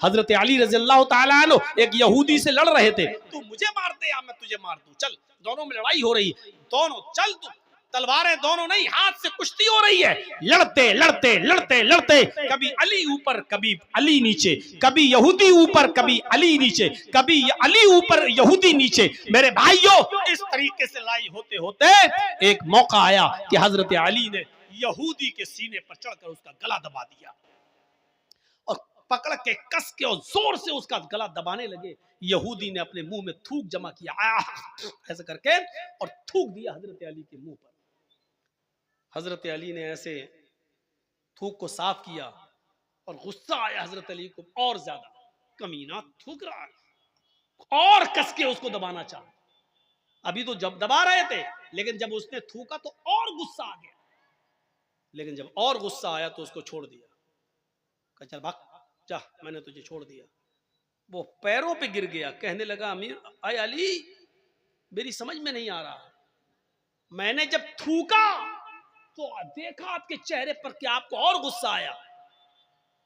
हजरत अली रज़ी अल्लाह ताला अन्हु एक यहूदी से लड़ रहे थे, तू मुझे मार दे या मैं तुझे मार दूं, चल दोनों में लड़ाई हो रही, दोनों चल तू, तलवारें दोनों नहीं, हाथ से कुश्ती हो रही है, लड़ते लड़ते लड़ते लड़ते कभी अली ऊपर कभी अली नीचे, कभी यहूदी ऊपर कभी अली नीचे, कभी अली ऊपर यहूदी नीचे। मेरे भाइयों, इस तरीके से लड़ाई होते होते एक मौका आया कि हजरत अली ने यहूदी के सीने पर चढ़कर उसका गला दबा दिया और पकड़ के कस के और जोर से उसका गला दबाने लगे। यहूदी ने अपने मुंह में थूक जमा किया ऐसे करके और थूक दिया हजरत अली के मुंह पर। हजरत अली ने ऐसे थूक को साफ किया और गुस्सा आया हजरत अली को और ज्यादा, कमीना थूक रहा है, और कस के उसको दबाना चाहा। अभी तो जब दबा रहे थे, लेकिन जब उसने थूका तो और गुस्सा आ गया, लेकिन जब और गुस्सा आया तो उसको छोड़ दिया, कहा चल भाग जा, मैंने तुझे छोड़ दिया। वो पैरों पे गिर गया, कहने लगा अमीर आय अली, मेरी समझ में नहीं आ रहा, मैंने जब थूका तो देखा आपके चेहरे पर कि आपको और गुस्सा आया,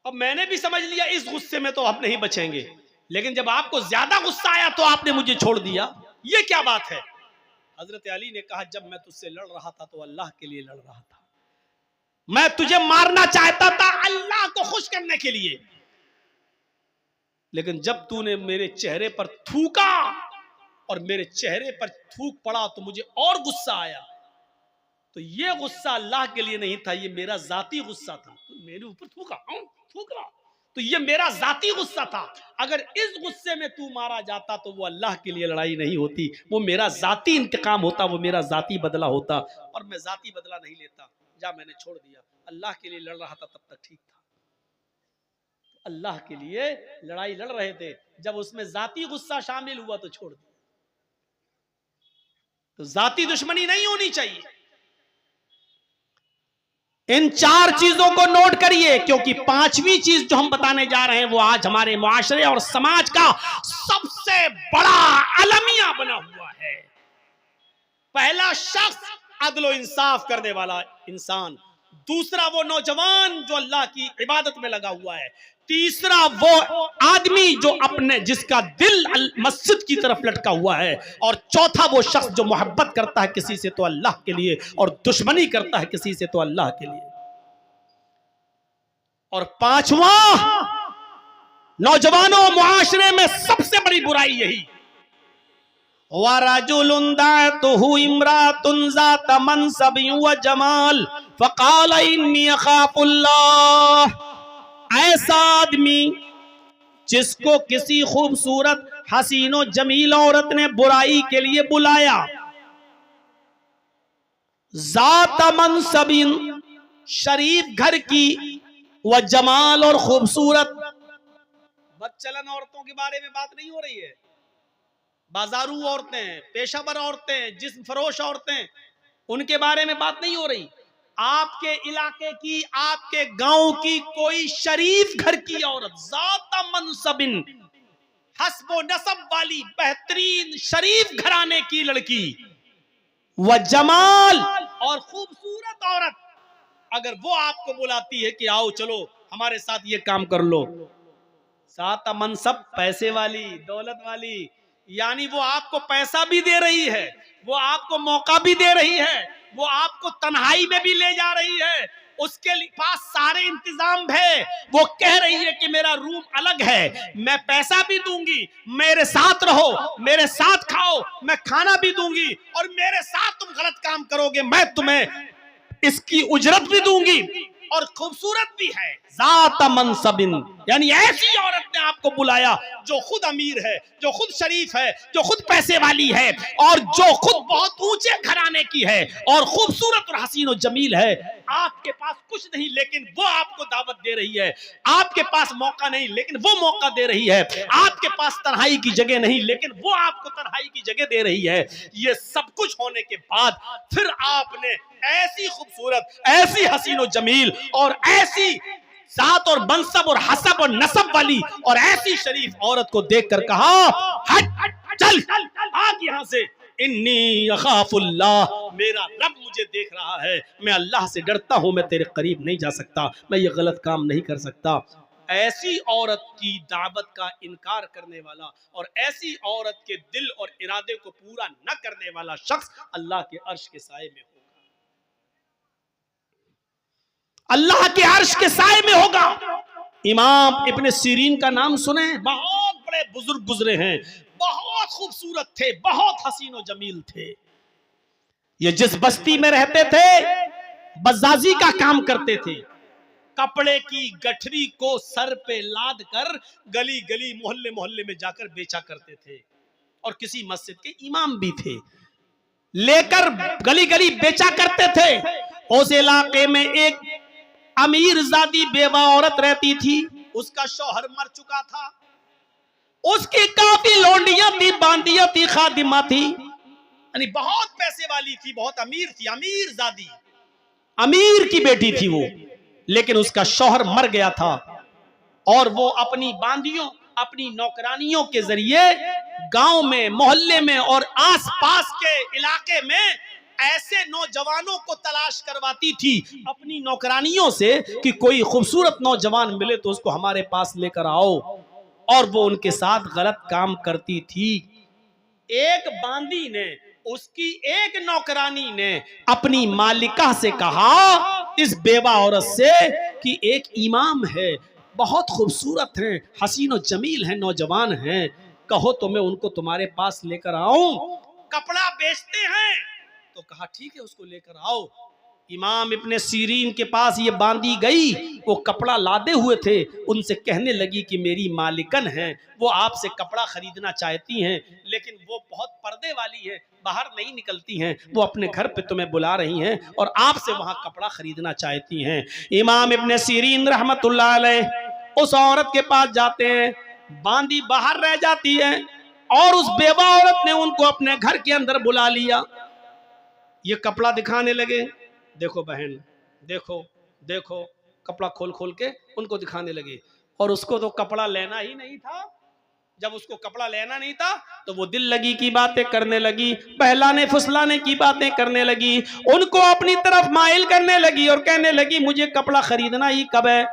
अब मैंने भी समझ लिया इस गुस्से में तो हम नहीं बचेंगे, लेकिन जब आपको ज्यादा गुस्सा आया तो आपने मुझे छोड़ दिया, ये क्या बात है? हजरत अली ने कहा जब मैं तुझसे लड़ रहा था तो अल्लाह के लिए लड़ रहा था, मैं तुझे मारना चाहता था अल्लाह को खुश करने के लिए, लेकिन जब तूने मेरे चेहरे पर थूका और मेरे चेहरे पर थूक पड़ा तो मुझे और गुस्सा आया, तो ये गुस्सा अल्लाह के लिए नहीं था, ये मेरा जाती गुस्सा था। तो मेरे ऊपर थूका तो ये मेरा जाती गुस्सा था। अगर इस गुस्से में तू मारा जाता तो वो अल्लाह के लिए लड़ाई नहीं होती, वो मेरा जाती इंतकाम होता, वो मेरा जाती बदला होता, और मैं जाती बदला नहीं लेता। जा, मैंने छोड़ दिया, अल्लाह के लिए लड़ रहा था तब तक ठीक था। अल्लाह के लिए लड़ाई लड़ रहे थे, जब उसमें जाती गुस्सा शामिल हुआ तो छोड़ दिया। तो जाती दुश्मनी नहीं होनी चाहिए। इन चार चीजों को नोट करिए, क्योंकि पांचवी चीज जो हम बताने जा रहे हैं वो आज हमारे मुआशरे और समाज का सबसे बड़ा अलमिया बना हुआ है। पहला शख्स अदलो इंसाफ करने वाला इंसान, दूसरा वो नौजवान जो अल्लाह की इबादत में लगा हुआ है, तीसरा वो आदमी जो जिसका दिल मस्जिद की तरफ लटका हुआ है, और चौथा वो शख्स जो मोहब्बत करता है किसी से तो अल्लाह के लिए और दुश्मनी करता है किसी से तो अल्लाह के लिए, और पांचवा नौजवानों मुआशरे में सबसे बड़ी बुराई यही, वरजुलुन दाअतहु इम्रातुन ज़ात मनसबिन व जमाल फ़क़ाल इन्नी अख़ाफ़ुल्लाह। ऐसा आदमी जिसको किसी खूबसूरत हसीनो जमील औरत ने बुराई के लिए बुलाया, ज़ात मनसबिन शरीफ घर की, व जमाल और खूबसूरत, बदचलन औरतों के बारे में बात नहीं हो रही है, बाजारू औरतें, पेशावर औरतें, जिस्म फरोश औरतें, उनके बारे में बात नहीं हो रही। आपके इलाके की, आपके गांव की कोई शरीफ घर की औरत, ज़ात मनसबिन, हस्बो नसब वाली बेहतरीन शरीफ घराने की लड़की, व जमाल और खूबसूरत औरत, अगर वो आपको बुलाती है कि आओ चलो हमारे साथ ये काम कर लो, ज़ात मनसब पैसे वाली, दौलत वाली, यानी वो आपको पैसा भी दे रही है, वो आपको मौका भी दे रही है, वो आपको तन्हाई में भी ले जा रही है, उसके पास सारे इंतजाम है, वो कह रही है कि मेरा रूम अलग है, मैं पैसा भी दूंगी, मेरे साथ रहो, मेरे साथ खाओ, मैं खाना भी दूंगी, और मेरे साथ तुम गलत काम करोगे मैं तुम्हें इसकी उजरत भी दूंगी, और खूबसूरत भी है। ज़ात मनसबिन, यानी ऐसी औरत ने आपको बुलाया जो खुद अमीर है, जो खुद शरीफ है, जो खुद पैसे वाली है, और जो खुद बहुत ऊंचे घराने की है, और खूबसूरत और हसीन और जमील है। आपके पास कुछ नहीं लेकिन वो आपको दावत दे रही है, आपके पास मौका नहीं लेकिन वो मौका दे रही है, आपके पास तन्हाई की जगह नहीं लेकिन वो आपको तन्हाई की जगह दे रही है। ये सब कुछ होने के बाद फिर आपने ऐसी खूबसूरत, ऐसी हसीन और जमील, और ऐसी जात और मनसब और हसब और नसब वाली और ऐसी शरीफ औरत को देखकर कहा, हट चल भाग यहां से, इन्नी अखाफुल्लाह, मेरा रब मुझे देख रहा है, मैं अल्लाह से डरता हूं, मैं तेरे करीब नहीं जा सकता, मैं ये गलत काम नहीं कर सकता। ऐसी औरत की दावत का इनकार करने वाला और ऐसी औरत के दिल और इरादे को पूरा न करने वाला शख्स अल्लाह के अर्श के साए में होगा, अल्लाह के अर्श के साए में होगा। इमाम इब्ने सीरीन का नाम सुने, बहुत बड़े बुजुर्ग गुजरे हैं, बहुत खूबसूरत थे, बहुत हसीन और जमील थे। ये जिस बस्ती में रहते थे बज़ाज़ी का काम करते थे, कपड़े की गठरी को सर पे लाद कर गली गली मोहल्ले मोहल्ले में जाकर बेचा करते थे, और किसी मस्जिद के इमाम भी थे, लेकर गली गली बेचा करते थे। उस इलाके में एक अमीर ज़ादी बेवा औरत रहती थी, उसका शौहर मर चुका था, उसकी काफी लौंडियां थी, बांदियां थी, खादिमा थी, यानी बहुत पैसे वाली थी, बहुत अमीर थी, अमीर ज़ादी, अमीर की बेटी थी वो। लेकिन उसका शौहर मर गया था और वो अपनी बांदियों, अपनी नौकरानियों के जरिए गांव में, मोहल्ले में और आसपास के इलाके में ऐसे नौजवानों को तलाश करवाती थी अपनी नौकरानियों से कि कोई खूबसूरत नौजवान मिले तो उसको हमारे पास लेकर आओ, और वो उनके साथ गलत काम करती थी। एक बांदी ने, उसकी एक नौकरानी ने अपनी मालिका से कहा, इस बेवा औरत से, कि एक इमाम है, बहुत खूबसूरत है, हसीन और जमील है, नौजवान है, कहो तो मैं उनको तुम्हारे पास लेकर आऊं, कपड़ा बेचते हैं। तो कहा ठीक है, उसको लेकर आओ। इमाम इब्ने सीरीन के पास ये बांदी गई, वो कपड़ा लादे हुए थे, उनसे कहने लगी कि मेरी मालिकन है, वो आपसे कपड़ा खरीदना चाहती हैं, लेकिन वो बहुत पर्दे वाली है, बाहर नहीं निकलती हैं, वो अपने घर पे तुम्हें बुला रही हैं और आपसे वहां कपड़ा खरीदना चाहती हैं। इमाम इब्ने सीरीन रहमतुल्लाह अलैह उस औरत के पास जाते हैं, बांदी बाहर रह जाती है और उस बेवा औरत ने उनको अपने घर के अंदर बुला लिया। ये कपड़ा दिखाने लगे, देखो बहन, देखो देखो, कपड़ा खोल खोल के उनको दिखाने लगे। और उसको तो कपड़ा लेना ही नहीं था। जब उसको कपड़ा लेना नहीं था तो वो दिल लगी की बातें करने लगी, बहलाने फुसलाने की बातें करने लगी, उनको अपनी तरफ माइल करने लगी और कहने लगी मुझे कपड़ा खरीदना ही कब है,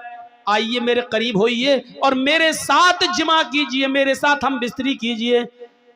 आइए मेरे करीब होइए और मेरे साथ जिमा कीजिए, मेरे साथ हम बिस्तरी कीजिए।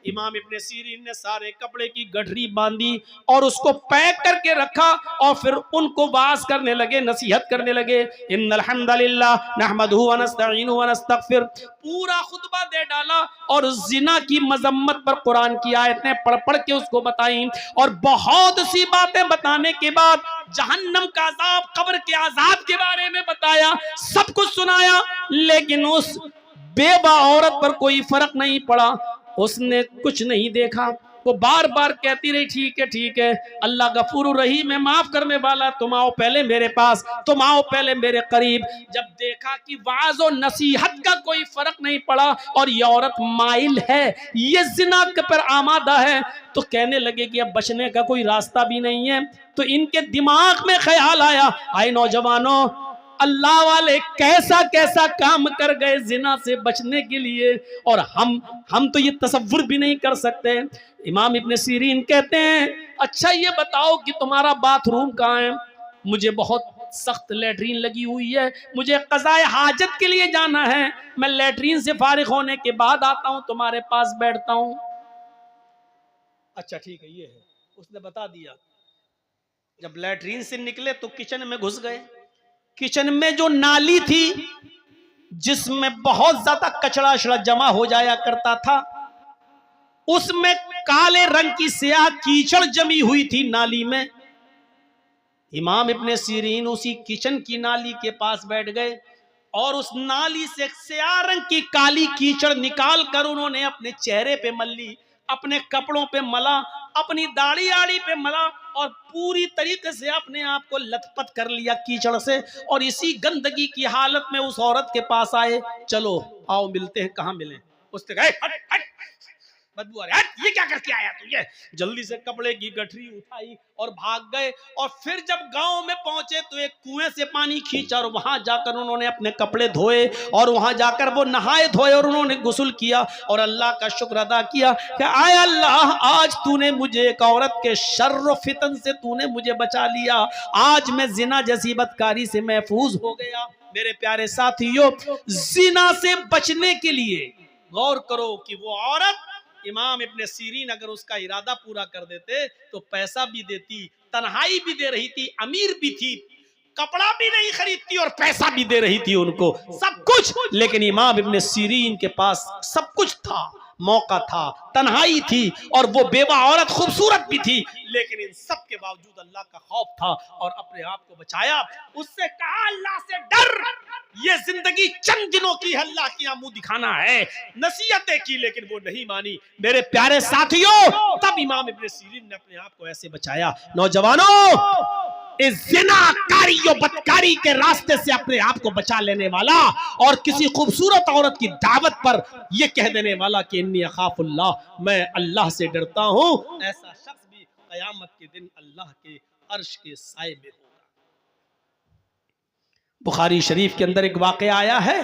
इमाम इब्ने सीरीन ने सारे कपड़े की गठरी बांधी और उसको पैक करके रखा और फिर उनको वाज करने लगे, नसीहत करने लगे। इन्नल हम्दुलिल्लाह नहमदुहु व नस्तईनुहु व नस्तगफिर, पूरा खुतबा दे डाला और जिना की मजम्मत पर कुरान की आयतें पढ़ पढ़ के उसको बताई और बहुत सी बातें बताने के बाद जहन्नम का अजाब, कब्र के अजाब के बारे में बताया, सब कुछ सुनाया। लेकिन उस बेवा औरत पर कोई फर्क नहीं पड़ा, उसने कुछ नहीं देखा। वो बार बार कहती रही ठीक है, अल्लाह गफूर रहीम है, माफ करने वाला, तुम आओ पहले मेरे पास, तुम आओ पहले मेरे करीब। जब देखा कि वाज और नसीहत का कोई फर्क नहीं पड़ा और ये औरत माइल है, ये जिना पर आमादा है, तो कहने लगे कि अब बचने का कोई रास्ता भी नहीं है। तो इनके दिमाग में ख्याल आया, आए नौजवानों, अल्लाह वाले कैसा कैसा काम कर गए जिना से बचने के लिए, और हम तो ये तसव्वुर भी नहीं कर सकते। इमाम इब्ने सीरीन कहते हैं, अच्छा ये बताओ कि तुम्हारा बाथरूम कहाँ है? मुझे बहुत सख्त लैट्रीन लगी हुई है, मुझे क़ज़ाए हाजत के लिए जाना है, मैं लैट्रीन से फारिग होने के बाद आता हूँ, तुम्हारे पास बैठता हूँ। अच्छा ठीक है, ये है, उसने बता दिया। जब लैट्रीन से निकले तो किचन में घुस गए। किचन में जो नाली थी जिसमें बहुत ज्यादा कचरा अचड़ा जमा हो जाया करता था, उसमें काले रंग की स्याह कीचड़ जमी हुई थी नाली में। इमाम इब्ने सीरीन उसी किचन की नाली के पास बैठ गए और उस नाली से स्याह रंग की काली कीचड़ निकाल कर उन्होंने अपने चेहरे पे मल ली, अपने कपड़ों पे मला, अपनी दाढ़ी आड़ी पे मला और पूरी तरीके से अपने आप को लथपथ कर लिया कीचड़ से। और इसी गंदगी की हालत में उस औरत के पास आए, चलो आओ मिलते हैं, कहाँ मिले? उसने कहा हट हट, बदबू आ रही है, ये क्या करके आया तू? ये जल्दी से कपड़े की गठरी उठाई और भाग गए। और फिर जब गांव में पहुंचे तो एक कुएं से पानी खींचा और वहां जाकर उन्होंने अपने कपड़े धोए और वहां जाकर वो नहाए धोए और उन्होंने गुस्ल किया और अल्लाह का शुक्र अदा किया कि आय अल्लाह, आज तूने मुझे एक औरत के शर्र फितन से तूने मुझे बचा लिया, आज मैं जिना जैसी बदकारी से महफूज हो गया। मेरे प्यारे साथियों, जिना से बचने के लिए गौर करो कि वो औरत, इमाम इब्ने सीरीन अगर उसका इरादा पूरा कर देते तो पैसा भी देती, तन्हाई भी दे रही थी, अमीर भी थी, कपड़ा भी नहीं खरीदती और पैसा भी दे रही थी उनको, सब कुछ। लेकिन इमाम इब्ने सीरीन के पास सब कुछ था, मौका था, तन्हाई थी और वो बेवा औरत खूबसूरत भी थी, लेकिन इन सब के बावजूद अल्लाह का खौफ था और अपने आप को बचाया। उससे कहा अल्लाह से डर, ये जिंदगी चंद दिनों की है, अल्लाह की मुंह दिखाना है, नसीहतें की लेकिन वो नहीं मानी। मेरे प्यारे साथियों, तब इमाम इब्ने सीरीन ने अपने आप को ऐसे बचाया। नौजवानों, इस जिनाकारी और बदकारी के रास्ते से अपने आप को बचा लेने वाला और किसी खूबसूरत औरत की दावत पर यह कह देने वाला कि इन्नी अखाफुल्लाह, मैं अल्लाह से डरता हूं, ऐसा शख्स भी कयामत के दिन अल्लाह के अर्श के साए में होगा। बुखारी शरीफ के अंदर एक वाकया आया है,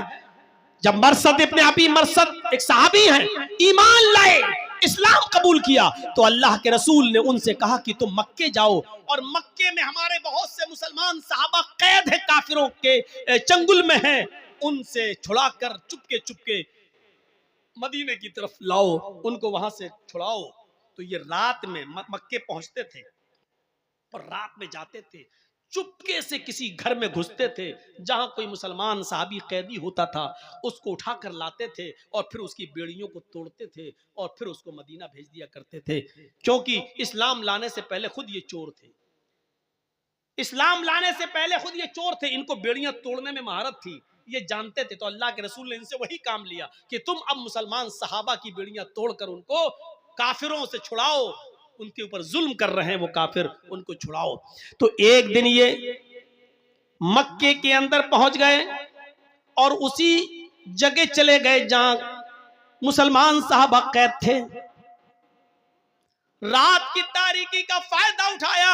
जब मरसद इब्ने अबी मरसद एक सहाबी हैं, ईमान लाए, इस्लाम कबूल किया, तो अल्लाह के रसूल ने उनसे कहा कि तुम मक्के जाओ, और मक्के में हमारे बहुत से मुसलमान सहाबा कैद है, काफिरों के चंगुल में हैं, उनसे छुड़ाकर चुपके चुपके मदीने की तरफ लाओ, उनको वहां से छुड़ाओ। तो ये रात में मक्के पहुंचते थे और रात में जाते थे, चुपके से किसी घर में घुसते थे, जहां कोई मुसलमान साहबी कैदी होता था उसको उठाकर लाते थे और फिर उसकी बेड़ियों को तोड़ते थे और फिर उसको मदीना भेज दिया करते थे, क्योंकि इस्लाम लाने से पहले खुद ये चोर थे, इस्लाम लाने से पहले खुद ये चोर थे, इनको बेड़ियां तोड़ने में महारत थी, ये जानते थे। तो अल्लाह के रसूल ने इनसे वही काम लिया कि तुम अब मुसलमान सहाबा की बेड़ियां तोड़कर उनको काफिरों से छुड़ाओ, उनके ऊपर जुल्म कर रहे हैं वो काफिर, उनको छुड़ाओ। तो एक दिन ये मक्के के अंदर पहुंच गए और उसी जगह चले गए जहां मुसलमान साहबा कैद थे। रात की तारीकी का फायदा उठाया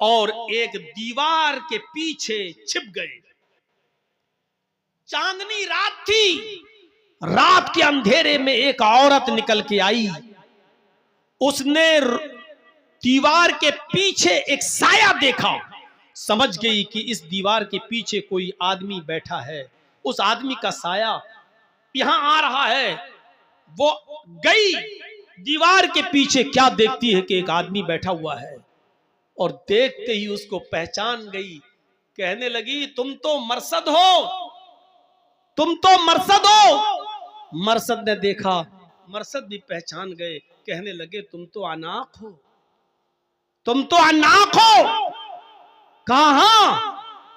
और एक दीवार के पीछे छिप गए। चांदनी रात थी, रात के अंधेरे में एक औरत निकल के आई, उसने दीवार के पीछे एक साया देखा, समझ गई कि इस दीवार के पीछे कोई आदमी बैठा है, उस आदमी का साया यहां आ रहा है। वो गई, दीवार के पीछे क्या देखती है कि एक आदमी बैठा हुआ है, और देखते ही उसको पहचान गई, कहने लगी तुम तो मरसद हो, तुम तो मरसद हो। मरसद ने देखा, मरसद भी पहचान गए, कहने लगे तुम तो अनाक हो, तुम तो अनाक हो। कहां?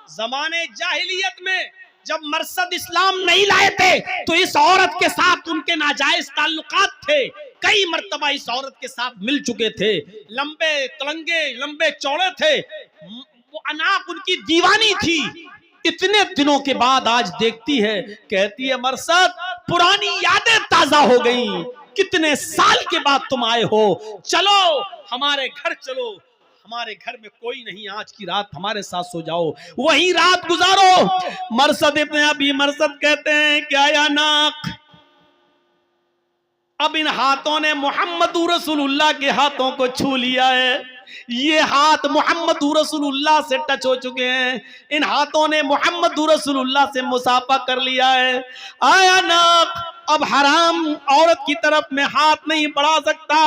जमाने जाहिलियत में जब मरसद इस्लाम नहीं लाए थे तो इस औरत के साथ उनके नाजायज ताल्लुकात थे, कई मर्तबा इस औरत के साथ मिल चुके थे, लंबे तलंगे लंबे चौड़े थे, वो अनाक उनकी दीवानी थी। इतने दिनों के बाद आज देखती है, कहती है मरसद पुरानी यादें ताजा हो गई, कितने साल के बाद तुम आए हो, चलो हमारे घर चलो, हमारे घर में कोई नहीं, आज की रात हमारे साथ सो जाओ, वही रात गुजारो। मरसद इब्ने अबी मरसद कहते हैं क्या या नाक, अब इन हाथों ने मोहम्मद रसूलुल्लाह के हाथों को छू लिया है, ये हाथ मोहम्मद रसूलुल्लाह से टच हो चुके हैं, इन हाथों ने मोहम्मद रसूलुल्लाह से मुसाफा कर लिया है। आया नाक, अब हराम औरत की तरफ में हाथ नहीं बढ़ा सकता,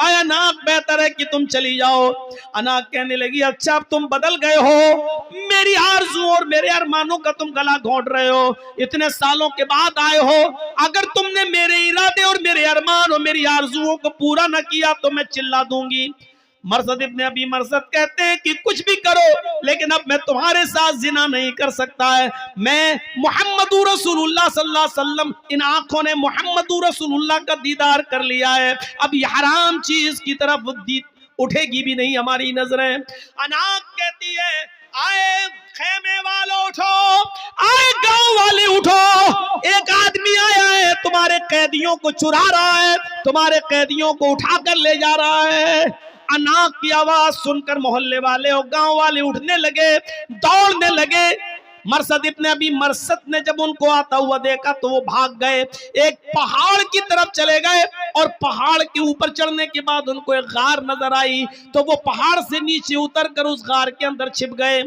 आया नाक बेहतर है कि तुम चली जाओ। अनाक कहने लगी अच्छा अब तुम बदल गए हो, मेरी आरज़ू और मेरे अरमानों का तुम गला घोंट रहे हो, इतने सालों के बाद आए हो, अगर तुमने मेरे इरादे और मेरे अरमान और मेरी आरज़ुओं को पूरा न किया तो मैं चिल्ला दूंगी। मरसद इब्ने अबी मरसद कहते हैं कि कुछ भी करो लेकिन अब मैं तुम्हारे साथ जिना नहीं कर सकता है, मैं मोहम्मद रसूलुल्लाह सल्लल्लाहु अलैहि वसल्लम, इन आंखों ने मोहम्मद रसूलुल्लाह का दीदार कर लिया है, अब ये हराम चीज की तरफ उठेगी भी नहीं हमारी नजरें। अनाक कहती है आए खेमे वालों उठो, आए गांव वाले उठो, एक आदमी आया है तुम्हारे कैदियों को चुरा रहा है, तुम्हारे कैदियों को उठाकर ले जा रहा है। अनाक की आवाज सुनकर मोहल्ले वाले और गांव वाले उठने लगे, दौड़ने लगे, मरसद इब्ने अबी मरसद ने जब उनको आता हुआ देखा तो वो भाग गए, एक पहाड़ की तरफ चले गए और पहाड़ के ऊपर चढ़ने के बाद उनको एक गार नजर आई तो वो पहाड़ से नीचे उतरकर उस गार के अंदर छिप गए।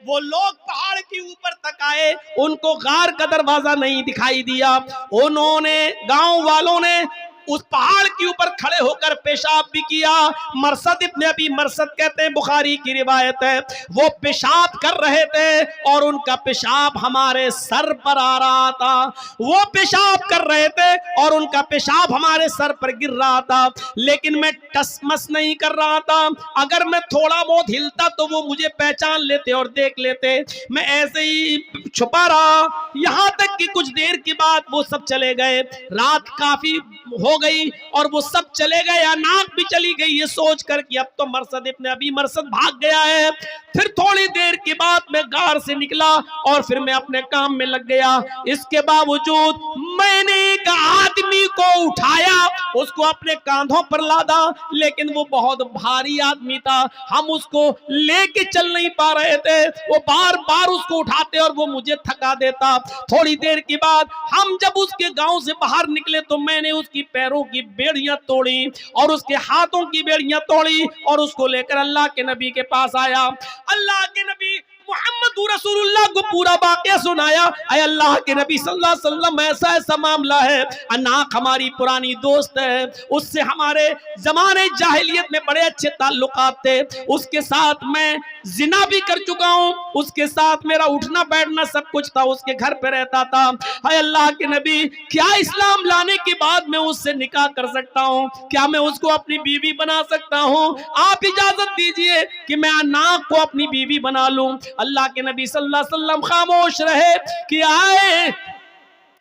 वो लोग पहाड़ के ऊपर तक आए, उनको गार का दरवाजा नहीं दिखाई दिया। उन्होंने, गांव वालों ने उस पहाड़ के ऊपर खड़े होकर पेशाब भी किया। मरसद इब्ने अबी मरसद कहते हैं, बुखारी की रिवायत है, वो पेशाब कर रहे थे और उनका पेशाब हमारे सर पर आ रहा था। वो पेशाब कर रहे थे और उनका पेशाब हमारे सर पर गिर रहा था, लेकिन मैं टसमस नहीं कर रहा था। अगर मैं थोड़ा बहुत हिलता तो वो मुझे पहचान लेते और देख लेते। मैं ऐसे ही छुपा रहा, यहां तक कि कुछ देर के बाद वो सब चले गए। रात काफी हो गई और वो सब चले गए, नाक भी चली गई, ये सोचकर कि अब तो मरसद इब्ने अबी मरसद भाग गया है। फिर थोड़ी देर के बाद मैं गार से निकला और फिर मैं अपने काम में लग गया। इसके बावजूद मैंने एक आदमी को उठाया, उसको अपने कांधों पर लादा, लेकिन वो बहुत भारी आदमी था, हम उसको लेके चल नहीं पा रहे थे। वो बार बार उसको उठाते और वो मुझे थका देता। थोड़ी देर के बाद हम जब उसके गांव से बाहर निकले तो मैंने उसकी पैरों की बेड़ियां तोड़ी और उसके हाथों की बेड़ियां तोड़ी और उसको लेकर अल्लाह के नबी के पास आया। अल्लाह के नबी मोहम्मद रसूलुल्लाह को पूरा वाकया सुनाया। अय अल्लाह के नबी सल्लल्लाहु अलैहि वसल्लम, ऐसा ऐसा मामला है, अनाक हमारी पुरानी दोस्त है, उससे हमारे जमाने जाहिलियत में बड़े अच्छे ताल्लुकात थे, उसके साथ मैं जिना भी कर चुका हूं, उसके साथ मेरा उठना बैठना सब कुछ था, उसके घर पे रहता था। अय अल्लाह के नबी, क्या इस्लाम लाने के बाद मैं उससे निकाह कर सकता हूं? क्या मैं उसको अपनी बीवी बना सकता हूं? आप इजाजत दीजिए कि मैं अनाक को अपनी बीवी बना लूं। अल्लाह के नबी सल्लल्लाहु अलैहि वसल्लम खामोश रहे कि आए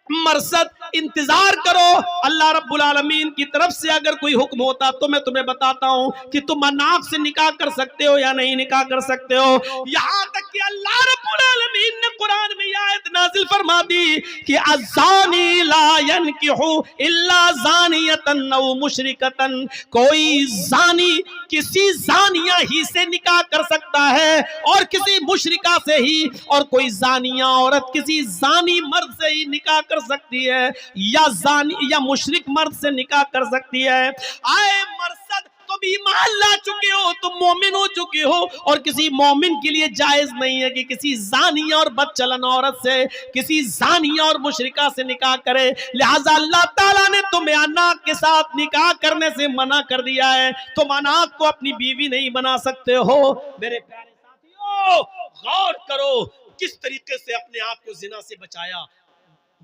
मरसद, इंतजार करो, अल्लाह रब्बुल आलमीन की तरफ से अगर कोई हुक्म होता तो मैं तुम्हें बताता हूं कि तुम अनाक से निकाह कर सकते हो या नहीं निकाह कर सकते हो। यहां तक कि अल्लाह रब्बुल आलमीन ने कुरान में आयत नाजिल फरमा दी कि अज़ानी ला यनकिहु इल्ला ज़ानियतन औ मुशरिकतन, कोई जानी किसी जानिया ही से निकाह कर सकता है और किसी मुशरिका से ही, और कोई जानिया औरत किसी जानी मर्द से ही निकाह कर सकती है, या जानी या मुशरिक मर्द से निकाह कर सकती है। आए मरसद, तुम ईमान ला चुके हो, तुम मोमिन हो चुके हो, और किसी मोमिन के लिए जायज नहीं है कि किसी जानिया और बदचलन औरत से, किसी जानिया और मुशरिका से निकाह करे। लिहाजा अल्लाह ताला ने तुम्हें अनाक के साथ निकाह करने से मना कर दिया है। तुम अनाक को अपनी बीवी नहीं बना सकते हो। मेरे प्यारे साथियों, गौर करो किस तरीके से अपने आप को जिना से बचाया।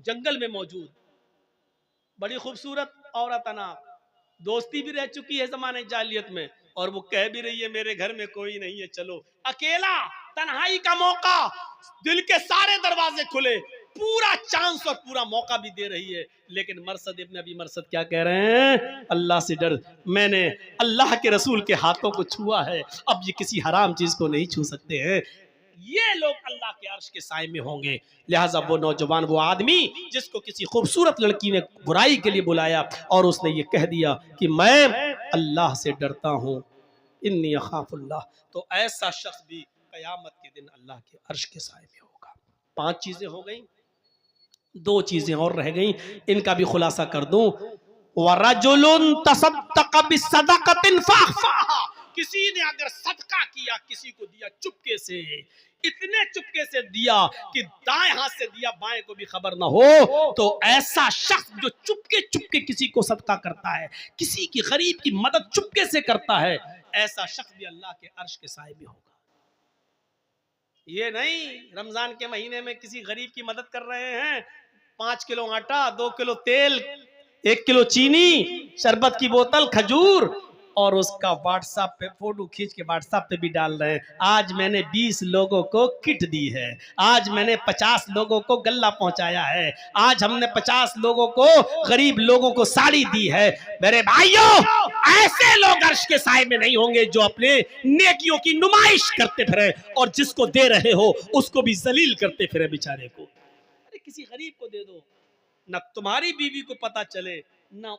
जंगल में मौजूद बड़ी खूबसूरत औरत अनाक, दोस्ती भी रह चुकी है जमाने जालियत में, और वो कह भी रही है मेरे घर में कोई नहीं है, चलो। अकेला, तन्हाई का मौका, दिल के सारे दरवाजे खुले, पूरा चांस और पूरा मौका भी दे रही है। लेकिन मरसद इब्ने अबी मरसद क्या कह रहे हैं? अल्लाह से डर, मैंने अल्लाह के रसूल के हाथों को छुआ है, अब ये किसी हराम चीज को नहीं छू सकते हैं। ये लोग अल्लाह के अर्श के साए में होंगे। लिहाजा वो नौजवान, वो आदमी जिसको किसी खूबसूरत लड़की ने बुराई के लिए बुलाया और उसने ये कह दिया कि मैं अल्लाह से डरता हूँ, इन्नी अखाफुल्लाह, तो ऐसा शख्स भी कयामत के दिन अल्लाह के अर्श के साए में होगा। 5 चीजें हो गई, 2 चीजें और रह गई, इनका भी खुलासा कर दूं। वरजुलुन तसद्दक़ बिसदक़तिन फअख़फ़ाहा, किसी ने अगर सदका किया, किसी को दिया चुपके से, इतने चुपके से दिया कि दाएं हाथ से दिया बाएं को भी खबर ना हो, तो ऐसा शख्स जो चुपके चुपके किसी को सदका करता है, किसी की गरीब की मदद चुपके से करता है, ऐसा शख्स भी अल्लाह के अर्श के साए में होगा। ये नहीं रमजान के महीने में किसी गरीब की मदद कर रहे हैं, 5 किलो आटा, 2 किलो तेल, 1 किलो चीनी, शरबत की बोतल, खजूर, और उसका व्हाट्सएप पे फोटो खींच के व्हाट्सएप पे भी डाल रहे हैं। आज मैंने 20 लोगों को किट दी है, आज मैंने 50 लोगों को गल्ला पहुंचाया है, आज हमने 50 लोगों को, गरीब लोगों को साड़ी दी है। मेरे भाइयों, ऐसे लोग अर्श के साए में नहीं होंगे जो अपने नेकियों की नुमाइश करते फिरे और जिसको दे रहे हो उसको भी जलील करते फिरे बेचारे को। अरे किसी गरीब को दे दो, ना तुम्हारी बीवी को पता चले, ना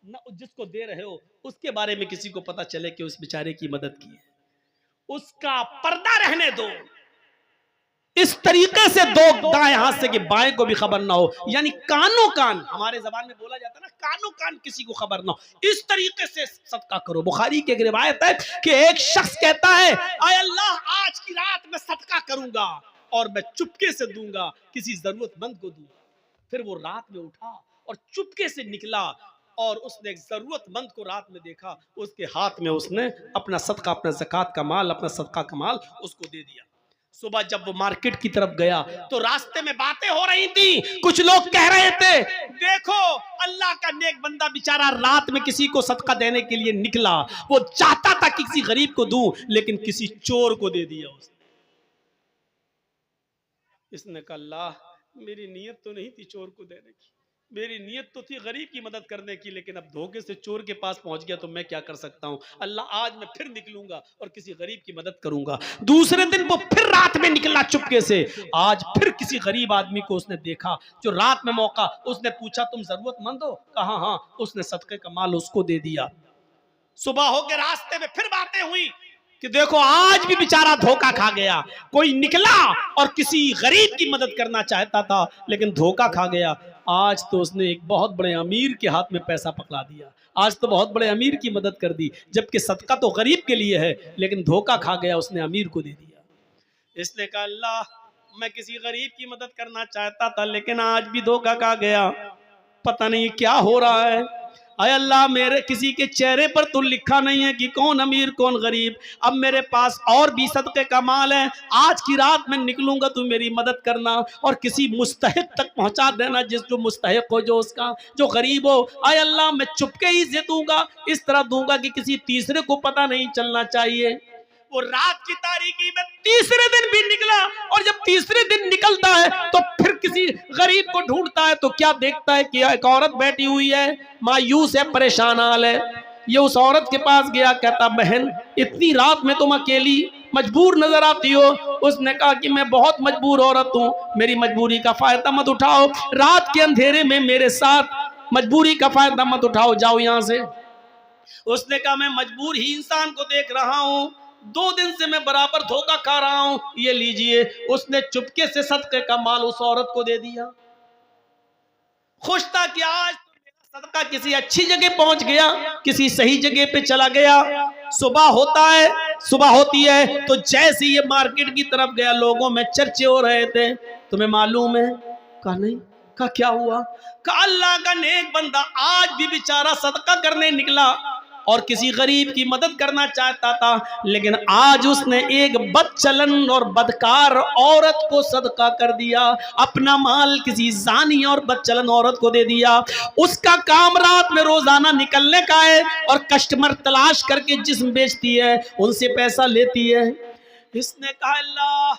जिसको दे रहे हो उसके बारे में किसी को पता चले कि उस बेचारे की मदद की है, उसका पर्दा रहने दो। इस तरीके से दो दाएं हाथ से कि बाएं को भी खबर ना हो, यानी कानो कान, हमारे जबान में बोला जाता है ना, कानो कान किसी को खबर ना हो, इस तरीके से सदका करो। बुखारी की एक रिवायत है कि एक शख्स कहता है, आय अल्लाह आज की रात मैं सदका करूंगा और मैं चुपके से दूंगा, किसी जरूरतमंद को दूंगा। फिर वो रात में उठा और चुपके से निकला और उसने एक जरूरतमंद को रात में देखा, उसके हाथ में उसने अपना सदका, अपना ज़कात का माल, अपना सदका का माल उसको दे दिया। सुबह जब वो मार्केट की तरफ गया तो रास्ते में बातें हो रही थी, कुछ लोग कह रहे थे, देखो अल्लाह का नेक बंदा बेचारा रात में किसी को सदका देने के लिए निकला, वो चाहता था कि किसी गरीब को दूं, लेकिन किसी चोर को दे दिया उसने। इसने कहा, अल्लाह मेरी नीयत तो नहीं थी चोर को देने की, मेरी नीयत तो थी गरीब की मदद करने की, लेकिन अब धोखे से चोर के पास पहुंच गया तो मैं क्या कर सकता हूं। अल्लाह आज मैं फिर निकलूंगा और किसी गरीब की मदद करूंगा। दूसरे दिन वो फिर रात में निकला चुपके से, आज फिर किसी गरीब आदमी को उसने देखा जो रात में मौका, उसने पूछा तुम जरूरतमंद हो? कहा हाँ। उसने सदके का माल उसको दे दिया। सुबह हो के रास्ते में फिर बातें हुई कि देखो आज भी बेचारा धोखा खा गया, कोई निकला और किसी गरीब की मदद करना चाहता था लेकिन धोखा खा गया। आज तो उसने एक बहुत बड़े अमीर के हाथ में पैसा पकड़ा दिया, आज तो बहुत बड़े अमीर की मदद कर दी, जबकि सदका तो गरीब के लिए है, लेकिन धोखा खा गया, उसने अमीर को दे दिया। इसने कहा, अल्लाह मैं किसी गरीब की मदद करना चाहता था लेकिन आज भी धोखा खा गया, पता नहीं क्या हो रहा है। अय अल्लाह मेरे किसी के चेहरे पर तो लिखा नहीं है कि कौन अमीर कौन गरीब। अब मेरे पास और भी सदके का माल है, आज की रात में निकलूंगा तो मेरी मदद करना और किसी मुस्तहिक तक पहुंचा देना, जिस जो मुस्तहिक हो, जो उसका जो गरीब हो। अय अल्लाह मैं चुपके ही से दूंगा, इस तरह दूंगा कि किसी तीसरे को पता नहीं चलना चाहिए। वो रात की तारीकी में तीसरे दिन भी निकला और जब तीसरे दिन निकलता है तो फिर किसी गरीब को ढूंढता है तो क्या देखता है कि एक औरत बैठी हुई है, मायूस है, परेशान हाल है। ये उस औरत के पास गया, कहता बहन इतनी रात में तुम अकेली मजबूर नजर आती हो। उसने कहा कि मैं बहुत मजबूर औरत हूँ, मेरी मजबूरी का फायदा मत उठाओ, रात के अंधेरे में मेरे साथ मजबूरी का फायदा मत उठाओ, जाओ यहाँ से। उसने कहा मैं मजबूर ही इंसान को देख रहा हूँ, 2 दिन से मैं बराबर धोखा खा रहा हूं, ये लीजिए। उसने चुपके से सदके का माल उस औरत को दे दिया। खुश था कि आज तो मेरा सदका किसी अच्छी जगह पहुंच गया, किसी सही जगह पे चला गया। सुबह होता है, सुबह होती है तो जैसे ये मार्केट की तरफ गया, लोगों में चर्चे हो रहे थे, तुम्हें मालूम है? कहा नहीं। कहा क्या हुआ? कहा अल्लाह का नेक बंदा आज भी बेचारा सदका करने निकला और किसी गरीब की मदद करना चाहता था, लेकिन आज उसने एक बदचलन और बदकार औरत को सदका कर दिया, अपना माल किसी जानी और बदचलन औरत को दे दिया। उसका काम रात में रोजाना निकलने का है और कस्टमर तलाश करके जिस्म बेचती है, उनसे पैसा लेती है। इसने कहा अल्लाह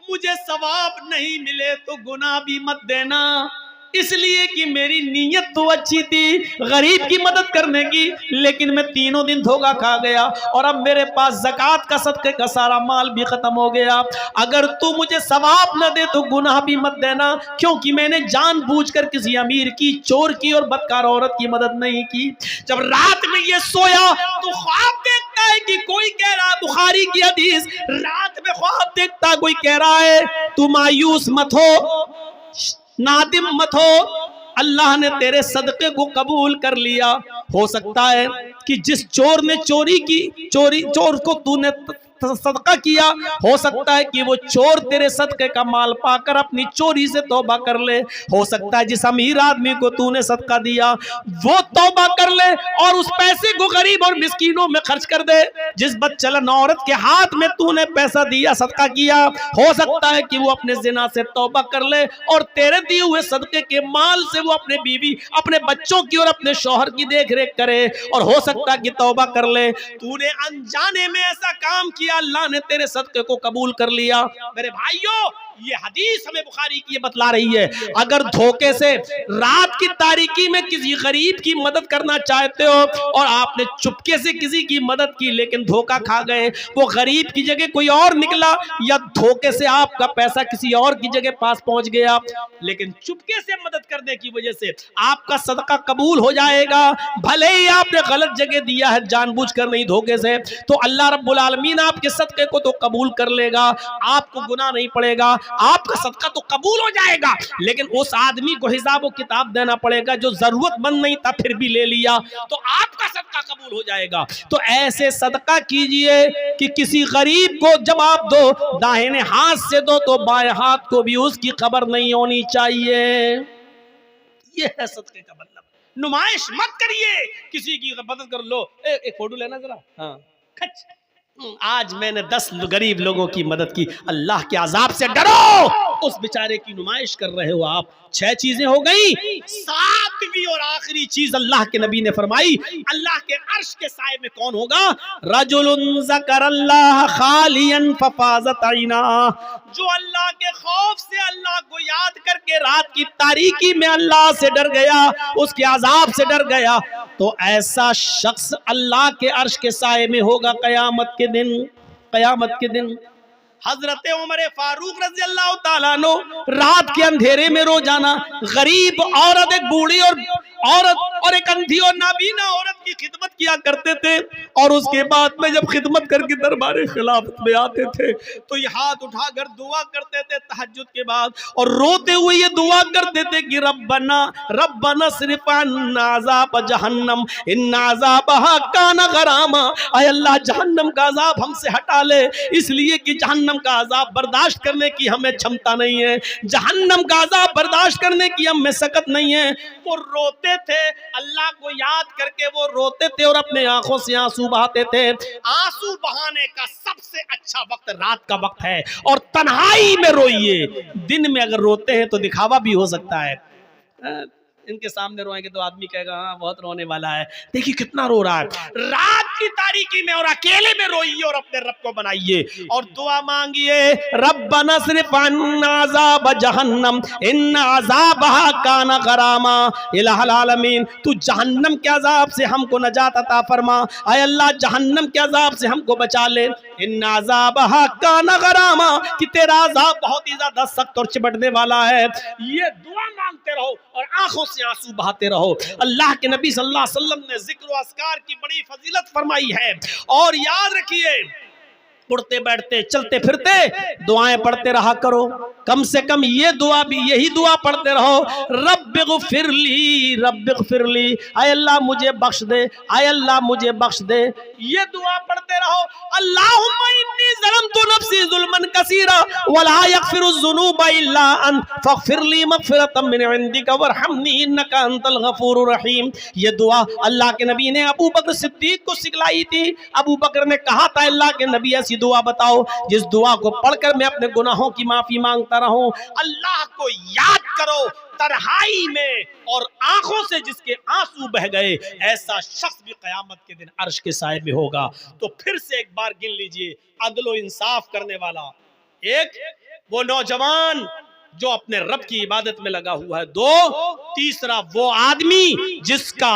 मुझे सवाब नहीं मिले तो गुनाह भी मत देना, इसलिए कि मेरी नीयत तो अच्छी थी गरीब की मदद करने की, लेकिन मैं 3 दिन धोखा खा गया और अब मेरे पास ज़कात का सदके का सारा माल भी खत्म हो गया। अगर तू मुझे सवाब न दे तो गुनाह भी मत देना, क्योंकि मैंने जानबूझकर किसी अमीर की, चोर की और बदकार औरत की मदद नहीं की। जब रात में ये सोया तो ख्वाब देखता है कि कोई कह रहा है, बुखारी की हदीस, रात में ख्वाब देखता कोई कह रहा है तू मायूस मत हो, नादिम मत हो, अल्लाह ने तेरे सदके को कबूल कर लिया। हो सकता है कि जिस चोर ने चोर को तूने सदका किया, हो सकता है कि वो चोर तेरे सदके का माल पाकर अपनी चोरी से तौबा कर ले। हो सकता है जिस अमीर आदमी को तूने सदका दिया वो तौबा कर ले और उस पैसे को गरीब और मिस्कीनों में खर्च कर दे। जिस बदचलन औरत के हाथ में तूने पैसा दिया, सदका किया, हो सकता है कि वो अपने जिना से तौबा कर ले और तेरे दिए हुए सदके के माल से वो अपने बीवी, अपने बच्चों की और अपने शौहर की देख रेख करे, और हो सकता है कि तौबा कर ले। तूने अनजाने में ऐसा काम किया, अल्लाह ने तेरे सदके को कबूल कर लिया। मेरे भाइयों, ये हदीस हमें बुखारी की बतला रही है, अगर धोखे से रात की तारीकी में किसी गरीब की मदद करना चाहते हो और आपने चुपके से किसी की मदद की लेकिन धोखा खा गए, वो गरीब की जगह कोई और निकला या धोखे से आपका पैसा किसी और की जगह पास पहुंच गया, लेकिन चुपके से मदद करने की वजह से आपका सदका कबूल हो जाएगा। भले ही आपने गलत जगह दिया है, जानबूझकर नहीं धोखे से, तो अल्लाह रब्बुल आलमीन आपके सदके को तो कबूल कर लेगा, आपको गुनाह नहीं पड़ेगा। आपका सदका तो कबूल हो जाएगा, लेकिन उस आदमी को हिसाब और किताब देना पड़ेगा जो जरूरतमंद नहीं था फिर भी ले लिया, तो आपका सदका कबूल हो जाएगा। तो ऐसे सदका कीजिए कि किसी गरीब को जब आप दो, दाहिने हाथ से दो तो बाएं हाथ को भी उसकी खबर नहीं होनी चाहिए। यह है सदके का मतलब। नुमाइश मत करिए, किसी की मदद कर लो। एक फोटो लेना जरा, हाँ खच। आज मैंने 10 गरीब लोगों की मदद की। अल्लाह के अजाब से डरो, उस बेचारे की नुमाइश कर रहे हो आप। 6 चीजें हो गई, 7वीं और आखिरी चीज अल्लाह के नबी ने फरमाई, अल्लाह के अर्श के साए में कौन होगा? रजुलुन ज़करल्लाह खालियन फफाज़त ऐना, जो अल्लाह के खौफ से अल्लाह को याद करके रात की तारीकी में अल्लाह से डर गया, उसके अजाब से डर गया, तो ऐसा शख्स अल्लाह के अर्श के साए में होगा कयामत के दिन। कयामत के दिन हजरत उमर फारूक रज़ी अल्लाह ताला अन्हु रात के अंधेरे में रोजाना गरीब औरत, एक बूढ़ी और औरत और एक अंधी और नाबीना औरत की खिदमत किया करते थे। और उसके बाद में जब खिदमत करके दरबार खिलाफत में आते थे तो ये हाथ उठाकर दुआ करते थे तहज्जुद के बाद, और रोते हुए ये दुआ करते थे कि रब्बना रब्बना सिर्फ अज़ाब जहन्नम इन्ना अज़ाबहा काना गरामा, ऐ अल्लाह जहन्नम का अजाब हमसे हटा ले, इसलिए कि जहन्नम का अजाब बर्दाश्त करने की हमें क्षमता नहीं है, जहन्नम का अजाब बर्दाश्त करने की हम में सकत नहीं है। वो रोते थे, अल्लाह को याद करके वो रोते थे और अपने आंखों से आंसू बहाते थे। आंसू बहाने का सबसे अच्छा वक्त रात का वक्त है, और तन्हाई में रोइए। दिन में अगर रोते हैं तो दिखावा भी हो सकता है, इनके सामने रोएंगे तो आदमी कहेगा हाँ बहुत रोने वाला है, देखिए कितना रो रहा है। रात की तारीकी में और अकेले में रोइए और अपने रब को बनाइए और दुआ मांगिए, रब्बना सिर्फ अज़ाब जहन्नम इन्ना अज़ाबहा काना गरामा, इलाहुल आलमीन तू जहन्नम के अजाब से हमको नजात अता फरमा, ऐ अल्लाह जहन्नम के अजाब से हमको बचा ले, इन्ना अज़ाबहा काना गरामा, कि तेरा अजाब बहुत ही ज्यादा सख्त और चिपटने वाला है। ये दुआ मांगते रहो और आंखों से आंसू बहाते रहो। अल्लाह के नबी सल्लल्लाहु अलैहि वसल्लम ने जिक्र व अस्कार की बड़ी फजीलत फरमाई है, और याद रखिए उठते बैठते चलते फिरते दुआएं पढ़ते रहा करो। कम से कम ये दुआ भी, यही दुआ पढ़ते रहो, रब्बिग़फिरली रब्बिग़फिरली, ऐ अल्लाह मुझे बख्श दे, ऐ अल्लाह मुझे बख्श दे। ये दुआ पढ़ते रहो। अल्लाहुम्मा इन्नी ज़लमतु नफ्सी ज़ुल्मन कसीरा वला यग़फिरुज़्ज़ुनूबा इल्ला अंत फ़ग़फ़िरली मग़फ़िरतम मिन इंदिका वरहमनी इन्नका अंतल गफ़ूरुर रहीम। ये दुआ अल्लाह के नबी ने अबू बकर सिद्दीक को सिखलाई थी। अबू बकर ने कहा था अल्लाह के नबी ऐसी दुआ बताओ जिस दुआ को पढ़कर मैं अपने गुनाहों की माफी मांगता रहूं। अल्लाह को याद करो तन्हाई में और आंखों से जिसके आंसू बह गए, ऐसा शख्स भी कयामत के दिन अर्श के साए में होगा। तो फिर से एक बार गिन लीजिए, अदलो इंसाफ करने वाला एक, वो नौजवान जो अपने रब की इबादत में लगा हुआ है, 2, तीसरा वो आदमी जिसका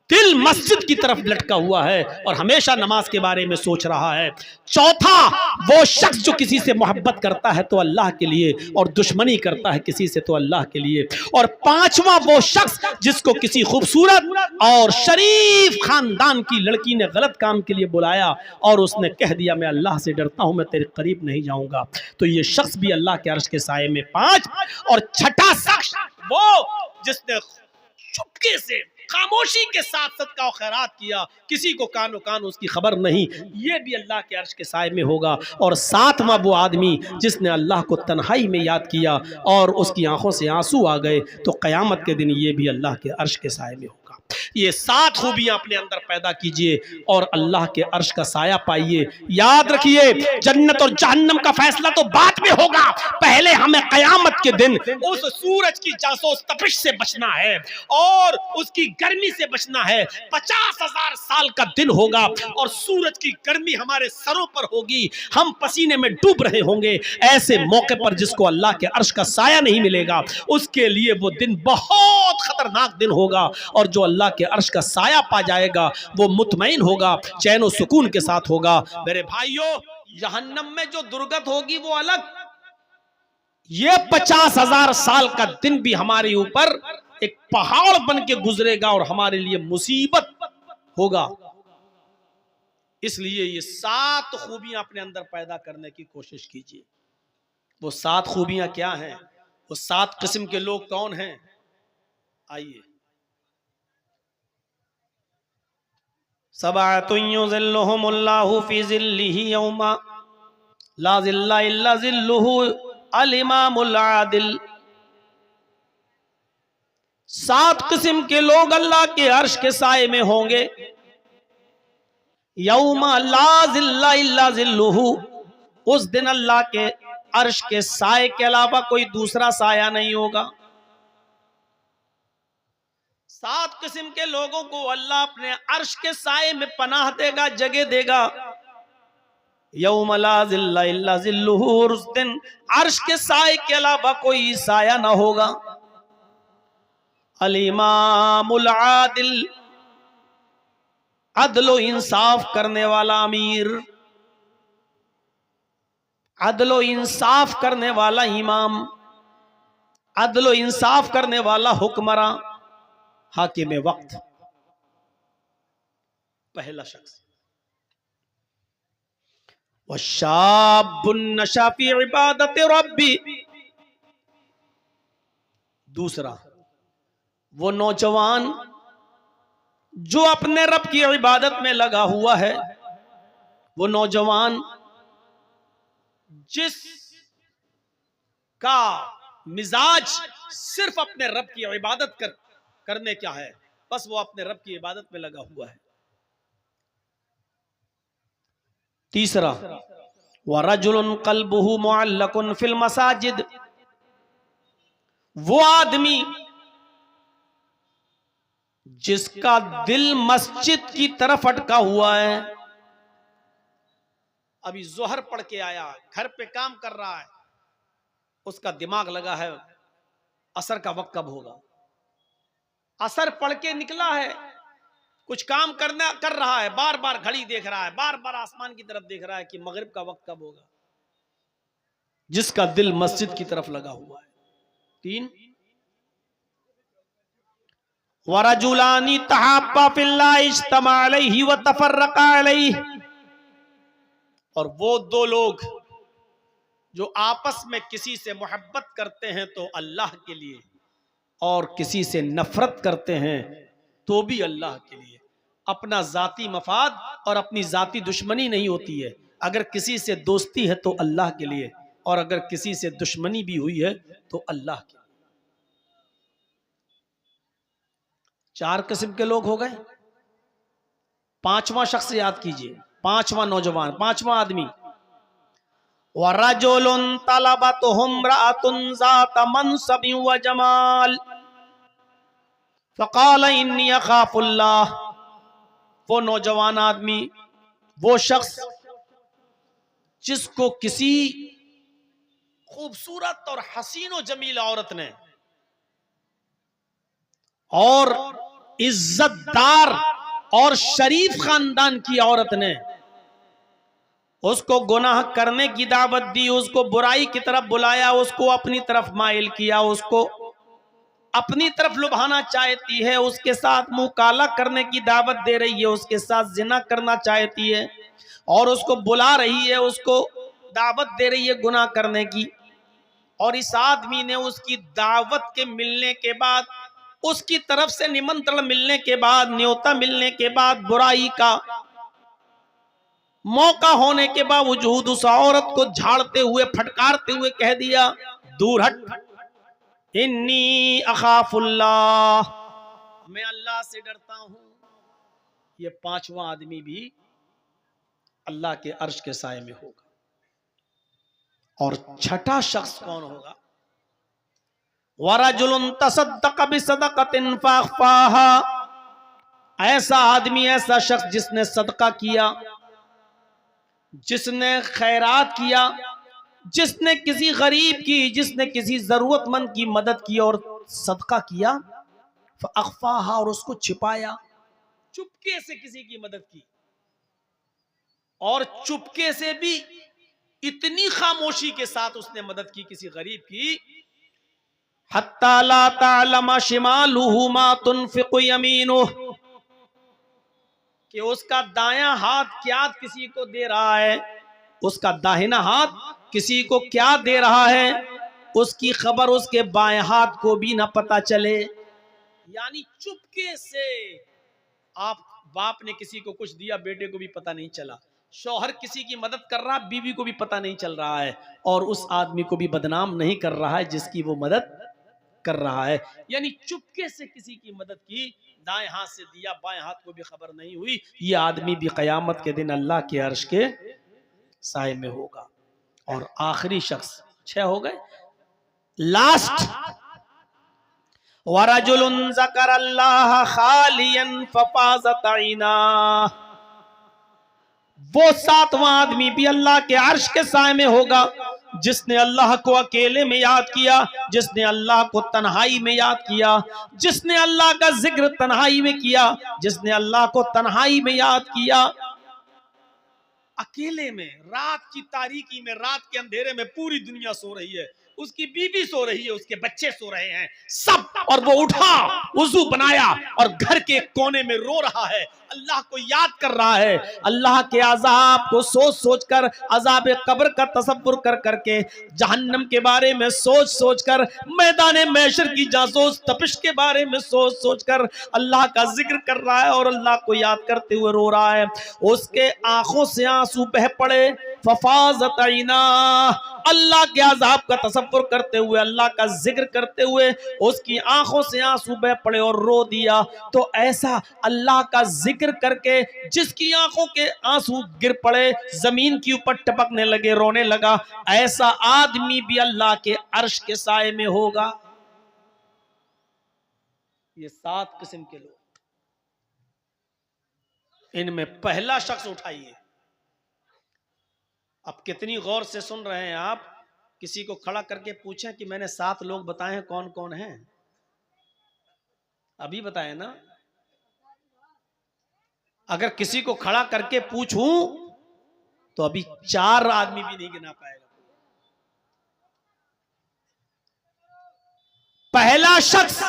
दिल मस्जिद की तरफ लटका हुआ है और हमेशा नमाज के बारे में सोच रहा है, 4था वो शख्स जो किसी से मोहब्बत करता है तो अल्लाह के लिए और दुश्मनी करता है किसी से तो अल्लाह के लिए, और 5वां वो शख्स जिसको किसी खूबसूरत और शरीफ खानदान की लड़की ने गलत काम के लिए बुलाया और उसने कह दिया मैं अल्लाह से डरता हूं, मैं तेरे करीब नहीं जाऊंगा, तो ये शख्स भी अल्लाह के अर्श के साए में 5। और 6ठा शख्स वो जिसने चुपके से खामोशी के साथ सदका और खैरात किया, किसी को कानो कान उसकी खबर नहीं, ये भी अल्लाह के अर्श के साए में होगा। और 7वां वो आदमी जिसने अल्लाह को तन्हाई में याद किया और उसकी आंखों से आंसू आ गए, तो क़यामत के दिन ये भी अल्लाह के अर्श के साए में होगा। ये 7 खूबियां अपने अंदर पैदा कीजिए और अल्लाह के अर्श का साया पाइए। याद रखिए जन्नत और जहन्नम का फैसला तो बाद में होगा, पहले हमें क़यामत के दिन उस सूरज की जासूस तपिश से बचना है और उसकी गर्मी से बचना है। 50,000 साल का दिन होगा और सूरज की गर्मी हमारे सरों पर होगी, हम पसीने में डूब रहे होंगे। ऐसे मौके पर जिसको अल्लाह के अर्श का साया नहीं मिलेगा, उसके लिए वो दिन बहुत खतरनाक दिन होगा, और जो अल्लाह के अर्श का साया पा जाएगा वो मुतमईन होगा, चैन और सुकून के साथ होगा। मेरे भाइयों, जहन्नम में जो दुर्गत होगी वो अलग, ये 50,000 साल का दिन भी हमारे ऊपर एक पहाड़ बन के गुजरेगा और हमारे लिए मुसीबत होगा। इसलिए ये 7 खूबियां अपने अंदर पैदा करने की कोशिश कीजिए। वो 7 खूबियां क्या हैं, वो 7 किस्म के लोग कौन हैं? आइए। सबअतुन युज़िल्लुहुमुल्लाहु फी ज़िल्लिही यौमा ला ज़िल्ला इल्ला ज़िल्लुहु अल इमामुल आदिल। 7 किस्म के लोग अल्लाह के अर्श के साए में होंगे। यौमा ला ज़िल्ला इल्ला ज़िल्लुहु, उस दिन अल्लाह के अर्श के साए के अलावा कोई दूसरा साया नहीं होगा। 7 किस्म के लोगों को अल्लाह अपने अर्श के साए में पनाह देगा, जगह देगा। यौम ला ज़िल्ला इल्ला ज़िल्लुहु, उस दिन अर्श के साए के अलावा कोई साया ना होगा। अल इमामुल आदिल, अदलो इंसाफ करने वाला अमीर, अदलो इंसाफ करने वाला इमाम, अदलो इंसाफ करने वाला हुक्मरां, हाकिम वक्त। पहला शख्स। वशाबुन नशा फी इबादत रब्बी, दूसरा वो नौजवान जो अपने रब की इबादत में लगा हुआ है, वो नौजवान जिस का मिजाज सिर्फ अपने रब की इबादत करने क्या है, बस वो अपने रब की इबादत में लगा हुआ है। तीसरा वरजुलुन कल्बुहु मुअल्लकुन फिल मसाजिद, वो आदमी जिसका दिल मस्जिद की तरफ अटका हुआ है। अभी जोहर पढ़ के आया, घर पे काम कर रहा है, उसका दिमाग लगा है असर का वक्त कब होगा। असर पढ़ के निकला है, कुछ काम कर रहा है, बार बार घड़ी देख रहा है, बार बार आसमान की तरफ देख रहा है कि मगरिब का वक्त कब होगा। जिसका दिल मस्जिद की तरफ लगा हुआ है। 3 वरजुलानी तहाब्बा फिल्लाह इज्तमा अलैहि व तफर्रका अलैहि, और वो 2 लोग जो आपस में किसी से मोहब्बत करते हैं तो अल्लाह के लिए, और किसी से नफरत करते हैं तो भी अल्लाह के लिए। अपना जाती मफाद और अपनी जाती दुश्मनी नहीं होती है। अगर किसी से दोस्ती है तो अल्लाह के लिए, और अगर किसी से दुश्मनी भी हुई है तो अल्लाह के लिए। 4 किस्म के लोग हो गए। 5वां शख्स याद कीजिए, 5वां नौजवान, 5वां आदमी। वरजुलुन तलबतहु इम्राअतुन ज़ात मनसबिन व जमाल फ़क़ाल इन्नी अख़ाफ़ुल्लाह, वो नौजवान आदमी, वो शख्स जिसको किसी खूबसूरत और हसीन और जमील औरत ने और इज्जतदार और शरीफ खानदान की औरत ने उसको गुनाह करने की दावत दी, उसको बुराई की तरफ बुलाया, उसको अपनी तरफ माइल किया, उसको अपनी तरफ लुभाना चाहती है, उसके साथ मुंह काला करने की दावत दे रही है, उसके साथ जिना करना चाहती है और उसको बुला रही है, उसको दावत दे रही है गुनाह करने की। और इस आदमी ने उसकी दावत के मिलने के बाद, उसकी तरफ से निमंत्रण मिलने के बाद, न्योता मिलने के बाद, बुराई का मौका होने के बावजूद उस औरत को झाड़ते हुए, फटकारते हुए कह दिया, दूर हट, इन्नी अखाफुल्लाह, मैं अल्लाह से डरता हूं। ये 5वां आदमी भी अल्लाह के अर्श के साए में होगा। और 6ठा शख्स कौन होगा? वरजुलुन तसद्दक़ बिसदक़तिन फ़अख़फ़ाहा, ऐसा आदमी, ऐसा शख्स जिसने सदका किया, जिसने खैरात किया, जिसने किसी गरीब की, जिसने किसी जरूरतमंद की मदद की और सदका किया, फ़अख़फ़ाहा, और उसको छिपाया, चुपके से किसी की मदद की, और चुपके से भी इतनी खामोशी के साथ उसने मदद की किसी गरीब की, हत्ता ला तालमा शिमालुहु मा तुनफिकु यमीनुहु, कि उसका दायां हाथ क्या किसी को दे रहा है, उसका दाहिना हाथ किसी को क्या दे रहा है उसकी खबर उसके बाएं हाथ को भी ना पता चले। यानी चुपके से आप बाप ने किसी को कुछ दिया, बेटे को भी पता नहीं चला, शौहर किसी की मदद कर रहा, बीवी को भी पता नहीं चल रहा है, और उस आदमी को भी बदनाम नहीं कर रहा है जिसकी वो मदद कर रहा है। यानी चुपके से किसी की मदद की, दाएं हाथ से दिया, बाएं हाथ को भी खबर नहीं हुई, ये आदमी भी कयामत के दिन अल्लाह के अर्श के साए में होगा। और आखिरी शख्स, 6 हो गए, लास्ट, वरजुलुन ज़करल्लाह खालियन फफाज़त ऐना, वो 7वां आदमी भी अल्लाह के अर्श के साए में होगा जिसने अल्लाह को अकेले में याद किया, जिसने अल्लाह को तन्हाई में याद किया, जिसने अल्लाह का जिक्र तन्हाई में किया, जिसने अल्लाह को तन्हाई में याद किया, अकेले में, रात की तारीकी में, रात के अंधेरे में पूरी दुनिया सो रही है, उसकी बीवी सो रही है, उसके बच्चे सो रहे हैं सब, और वो उठा, वुजू बनाया और घर के कोने में रो रहा है, अल्लाह को याद कर रहा है, अल्लाह के अजाब को सोच सोच कर, अजाब कब्र का तसव्वुर कर करके, जहन्नम के बारे में सोच सोच कर, मैदान महशर की जासूस तपिश के बारे में सोच सोच कर अल्लाह का जिक्र कर रहा है और अल्लाह को याद करते हुए रो रहा है। उसके आंखों से आंसू बह पड़े, फफाज़त ऐना, अल्लाह के अजाब का तसव्वुर करते हुए, अल्लाह का जिक्र करते हुए उसकी आंखों से आंसू बह पड़े और रो दिया। तो ऐसा अल्लाह का जिक्र करके जिसकी आंखों के आंसू गिर पड़े, जमीन के ऊपर टपकने लगे, रोने लगा, ऐसा आदमी भी अल्लाह के अर्श के साए में होगा। ये 7 किस्म के लोग, इनमें पहला शख्स उठाइए। अब कितनी गौर से सुन रहे हैं आप, किसी को खड़ा करके पूछें कि मैंने 7 लोग बताए हैं, कौन कौन हैं, अभी बताए ना। अगर किसी को खड़ा करके पूछूं तो अभी 4 आदमी भी नहीं गिना पाएगा। पहला शख्स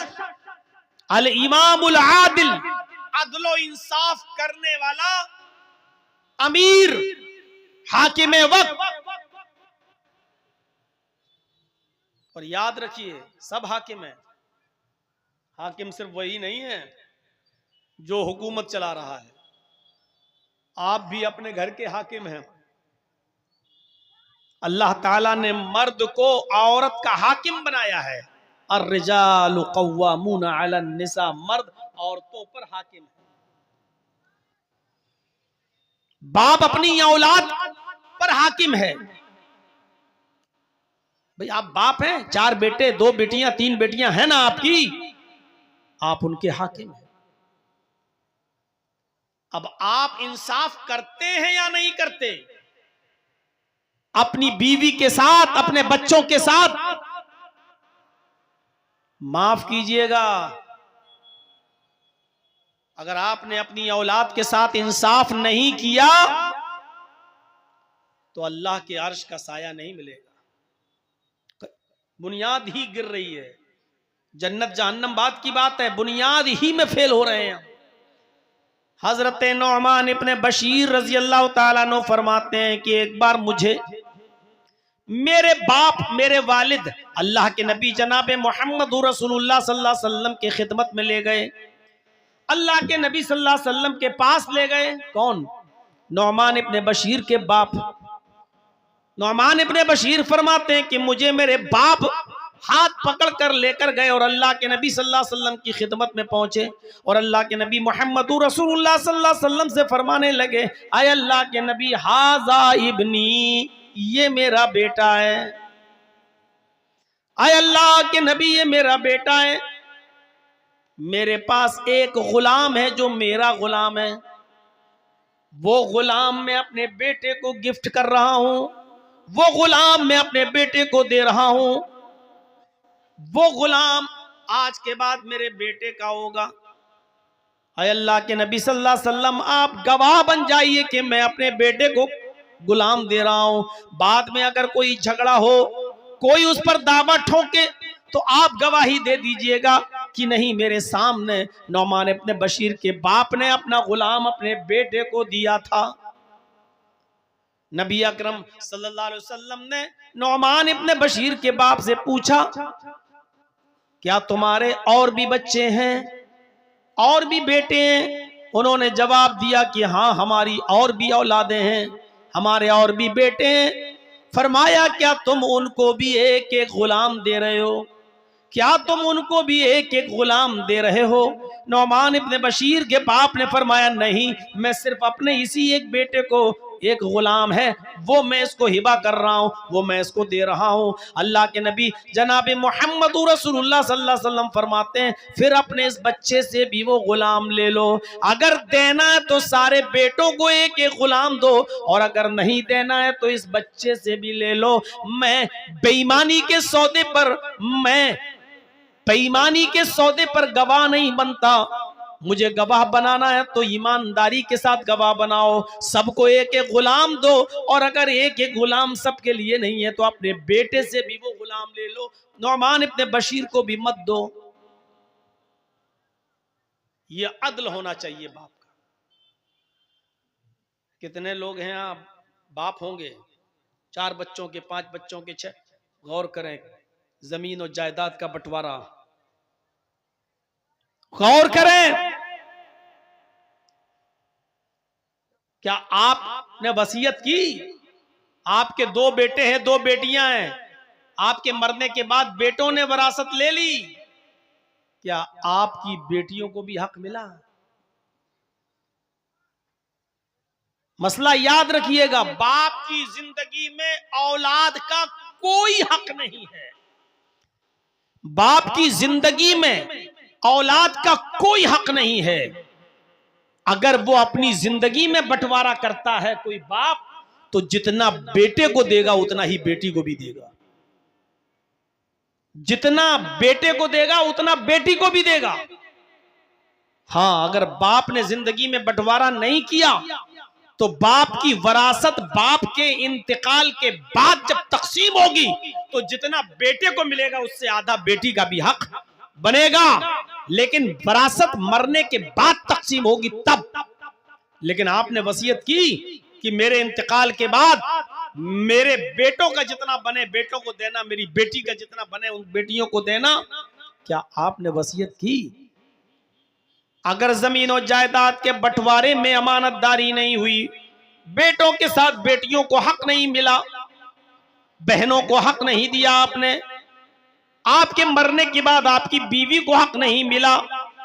अल इमामुल आदिल, अदलो इंसाफ करने वाला अमीर, हाकिमे वक्त। और याद रखिए, सब हाकिम है, हाकिम सिर्फ वही नहीं है जो हुकूमत चला रहा है, आप भी अपने घर के हाकिम हैं। अल्लाह ताला ने मर्द को औरत का हाकिम बनाया है, अर्रिजालु क़व्वामूना अलन निसा, मर्द औरतों पर हाकिम है। बाप अपनी औलाद पर हाकिम है। भाई आप बाप हैं, 4 बेटे, 2 बेटियां, 3 बेटियां हैं ना आपकी, आप उनके हाकिम हैं। अब आप इंसाफ करते हैं या नहीं करते? अपनी बीवी के साथ, अपने बच्चों के साथ, माफ कीजिएगा, अगर आपने अपनी औलाद के साथ इंसाफ नहीं किया तो अल्लाह के अर्श का साया नहीं मिलेगा। बुनियाद ही गिर रही है, जन्नत जहन्नम बात की बात है, बुनियाद ही में फेल हो रहे हैं। हजरत नौमान इब्ने बशीर रजी अल्लाह ताला अन्हु फरमाते हैं कि एक बार मुझे मेरे बाप, मेरे वालिद अल्लाह के नबी जनाब मोहम्मद रसूलुल्लाह सल्लल्लाहु अलैहि वसल्लम की खिदमत में ले गए, अल्लाह के नबी सल्लल्लाहु अलैहि वसल्लम के पास ले गए। कौन? नौमान इब्ने बशीर के बाप। नौमान इब्ने बशीर फरमाते हैं कि मुझे मेरे बाप हाथ पकड़ कर लेकर गए और अल्लाह के नबी सल्लल्लाहु अलैहि वसल्लम की खिदमत में पहुंचे और अल्लाह के नबी मोहम्मद रसूलुल्लाह सल्लल्लाहु अलैहि वसल्लम से फरमाने लगे, आय अल्लाह के नबी, हाजा इब्नी, ये मेरा बेटा है। आय अल्लाह के नबी, ये मेरा बेटा है। मेरे पास एक गुलाम है जो मेरा गुलाम है, वो गुलाम मैं अपने बेटे को गिफ्ट कर रहा हूं, वो गुलाम मैं अपने बेटे को दे रहा हूं, वो गुलाम आज के बाद मेरे बेटे का होगा। अय अल्लाह के नबी सल्लल्लाहु अलैहि वसल्लम, आप गवाह बन जाइए कि मैं अपने बेटे को गुलाम दे रहा हूं। बाद में अगर कोई झगड़ा हो, कोई उस पर दावा ठोके, तो आप गवाही दे दीजिएगा कि नहीं, मेरे सामने नौमान इब्ने बशीर के बाप ने अपना गुलाम अपने बेटे को दिया था। नबी अकरम सल्लल्लाहु अलैहि वसल्लम ने नौमान इब्ने बशीर के बाप से पूछा, क्या तुम्हारे और भी बच्चे हैं, और भी बेटे हैं? उन्होंने जवाब दिया कि हाँ, हमारी और भी औलादें हैं, हमारे और भी बेटे हैं। फरमाया, क्या तुम उनको भी एक एक गुलाम दे रहे हो? क्या तुम उनको भी एक एक गुलाम दे रहे हो? नौमान इब्ने बशीर के बाप ने फरमाया, नहीं, मैं सिर्फ अपने इसी एक बेटे को, एक गुलाम है, वो मैं इसको हिबा कर रहा हूं, वो मैं इसको दे रहा हूं। अल्लाह के नबी जनाब मोहम्मद रसूलुल्लाह सल्लल्लाहु अलैहि वसल्लम फरमाते हैं, फिर अपने इस बच्चे से भी वो गुलाम ले लो। अगर देना है तो सारे बेटों को एक एक गुलाम दो, और अगर नहीं देना है तो इस बच्चे से भी ले लो। मैं बेईमानी के सौदे पर गवाह नहीं बनता। मुझे गवाह बनाना है तो ईमानदारी के साथ गवाह बनाओ, सबको एक एक गुलाम दो, और अगर एक एक गुलाम सबके लिए नहीं है तो अपने बेटे से भी वो गुलाम ले लो। नौमान इब्ने बशीर को भी मत दो। ये अदल होना चाहिए बाप का। कितने लोग हैं आप बाप होंगे, 4 बच्चों के, 5 बच्चों के, 6। गौर करें, जमीन और जायदाद का बंटवारा, गौर करें। क्या आपने वसीयत की? आपके 2 बेटे हैं, 2 बेटियां हैं, आपके मरने के बाद बेटों ने वरासत ले ली, क्या आपकी बेटियों को भी हक मिला? मसला याद रखिएगा, बाप की जिंदगी में औलाद का कोई हक नहीं है। बाप की जिंदगी में औलाद का कोई हक नहीं है। अगर वो अपनी जिंदगी में बंटवारा करता है कोई बाप, तो जितना बेटे को देगा उतना ही बेटी को भी देगा, जितना बेटे को देगा उतना बेटी को भी देगा। हाँ, अगर बाप ने जिंदगी में बंटवारा नहीं किया तो बाप की वरासत बाप के इंतकाल के बाद जब तकसीम होगी तो जितना बेटे को मिलेगा उससे आधा बेटी का भी हक बनेगा, लेकिन वरासत मरने के बाद तकसीम होगी तब। लेकिन आपने वसीयत की कि मेरे इंतकाल के बाद मेरे बेटों का जितना बने बेटों को देना, मेरी बेटी का जितना बने उन बेटियों को देना। क्या आपने वसीयत की? अगर जमीन और जायदाद के बंटवारे में अमानतदारी नहीं हुई, बेटों के साथ बेटियों को हक नहीं मिला, बहनों को हक नहीं दिया आपने, आपके मरने के बाद आपकी बीवी को हक नहीं मिला,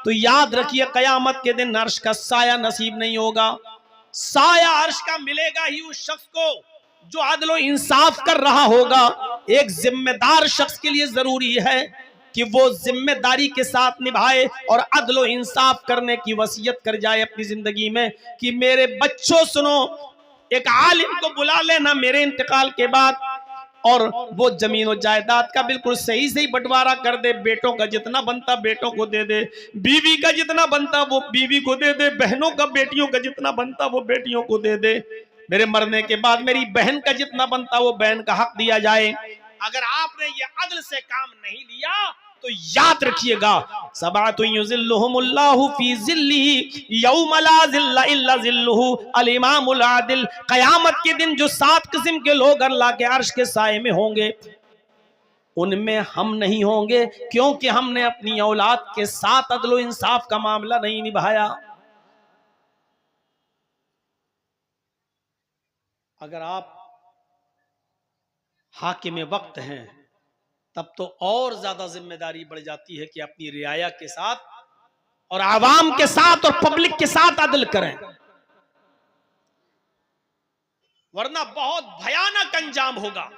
तो याद रखिए कयामत के दिन अर्श का साया नसीब नहीं होगा। साया अर्श का मिलेगा ही उस शख्स को जो अदल और इंसाफ कर रहा होगा। एक जिम्मेदार शख्स के लिए जरूरी है कि वो जिम्मेदारी के साथ निभाए और अदल और इंसाफ करने की वसीयत कर जाए अपनी जिंदगी में कि मेरे बच्चों सुनो, एक आलिम को बुला लेना मेरे इंतकाल के बाद, और वो जमीन और जायदाद का बिल्कुल सही सही बंटवारा कर दे। बेटों का जितना बनता बेटों को दे दे, बीवी का जितना बनता वो बीवी को दे दे, बहनों का बेटियों का जितना बनता वो बेटियों को दे दे। मेरे मरने के बाद मेरी बहन का जितना बनता वो बहन का हक दिया जाए। अगर आपने ये अदल से काम नहीं लिया तो याद रखिएगा, सबातु युज़िल्लुहुमुल्लाहु फी ज़िल्लिही यौम ला ज़िल्ला इल्ला ज़िल्लुहु अल इमामुल आदिल। कयामत के दिन जो 7 किस्म के लोग अल्लाह के अर्श के साए में होंगे उनमें हम नहीं होंगे, क्योंकि हमने अपनी औलाद के साथ अदल और इंसाफ का मामला नहीं निभाया। अगर आप हाकिम वक्त हैं तब तो और ज्यादा जिम्मेदारी बढ़ जाती है कि अपनी रियाया के साथ और आवाम के साथ और पब्लिक के साथ अदल करें, वरना बहुत भयानक अंजाम होगा।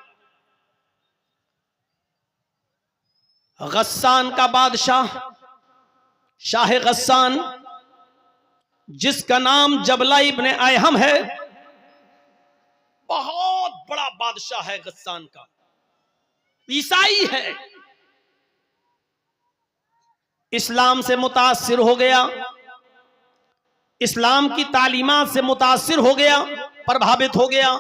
गस्सान का बादशाह शाह गस्सान, जिसका नाम जबला इब्ने अयहम है, बहुत बड़ा बादशाह है गस्सान का, ईसाई है, इस्लाम से मुतासिर हो गया, इस्लाम की तालीमात से मुतासिर हो गया, प्रभावित हो गया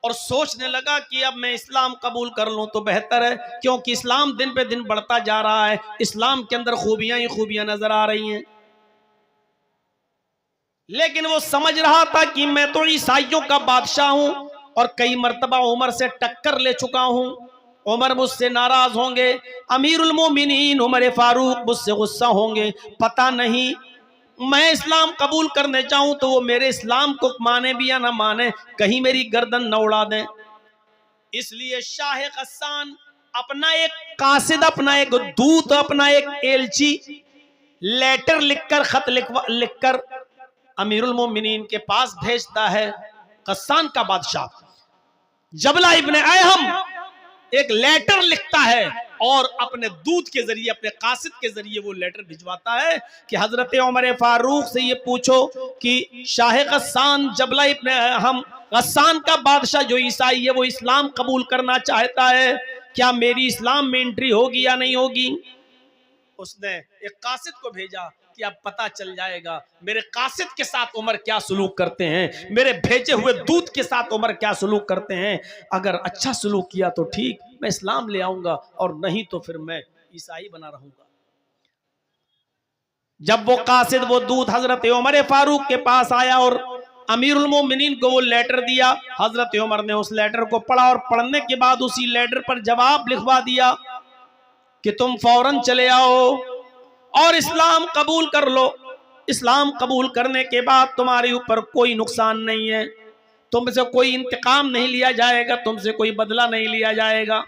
और सोचने लगा कि अब मैं इस्लाम कबूल कर लूं तो बेहतर है, क्योंकि इस्लाम दिन पे दिन बढ़ता जा रहा है, इस्लाम के अंदर खूबियां ही खूबियां नजर आ रही हैं। लेकिन वो समझ रहा था कि मैं तो ईसाइयों का बादशाह हूं और कई मर्तबा उमर से टक्कर ले चुका हूं, उमर मुझसे नाराज होंगे, अमीरुल मोमिनीन उमर फारूक मुझसे गुस्सा होंगे, पता नहीं मैं इस्लाम कबूल करने चाहूं तो वो मेरे इस्लाम को माने भी या ना माने, कहीं मेरी गर्दन न उड़ा दें। इसलिए शाह गस्सान अपना एक कासिद, अपना एक दूत, अपना एक एलची लेटर लिखकर, खत लिखकर अमीरुल मोमिनीन के पास भेजता है। गस्सान का बादशाह जबला इब्ने अयहम एक लेटर लिखता है और अपने दूत के जरिए, अपने कासिद के जरिए वो लेटर भिजवाता है कि हजरत उमर फारूक से ये पूछो कि शाह गस्सान जबला इब्ने अयहम, गस्सान का बादशाह जो ईसाई है, वो इस्लाम कबूल करना चाहता है, क्या मेरी इस्लाम में एंट्री होगी या नहीं होगी। उसने एक कासिद को भेजा कि अब पता चल जाएगा मेरे कासिद के साथ उमर क्या सलूक करते हैं, मेरे भेजे हुए दूत के साथ उमर क्या सलूक करते हैं। अगर अच्छा सलूक किया तो ठीक, मैं इस्लाम ले आऊंगा, और नहीं तो फिर मैं ईसाई बना रहूंगा। जब वो कासिद, वो दूत हजरत उमर फारूक के पास आया और अमीरुल मोमिनीन को वो लेटर दिया, हजरत उमर ने उस लेटर को पढ़ा और पढ़ने के बाद उसी लेटर पर जवाब लिखवा दिया कि तुम फौरन चले आओ और इस्लाम कबूल कर लो। इस्लाम कबूल करने के बाद तुम्हारे ऊपर कोई नुकसान नहीं है, तुमसे कोई इंतकाम नहीं लिया जाएगा, तुमसे कोई बदला नहीं लिया जाएगा।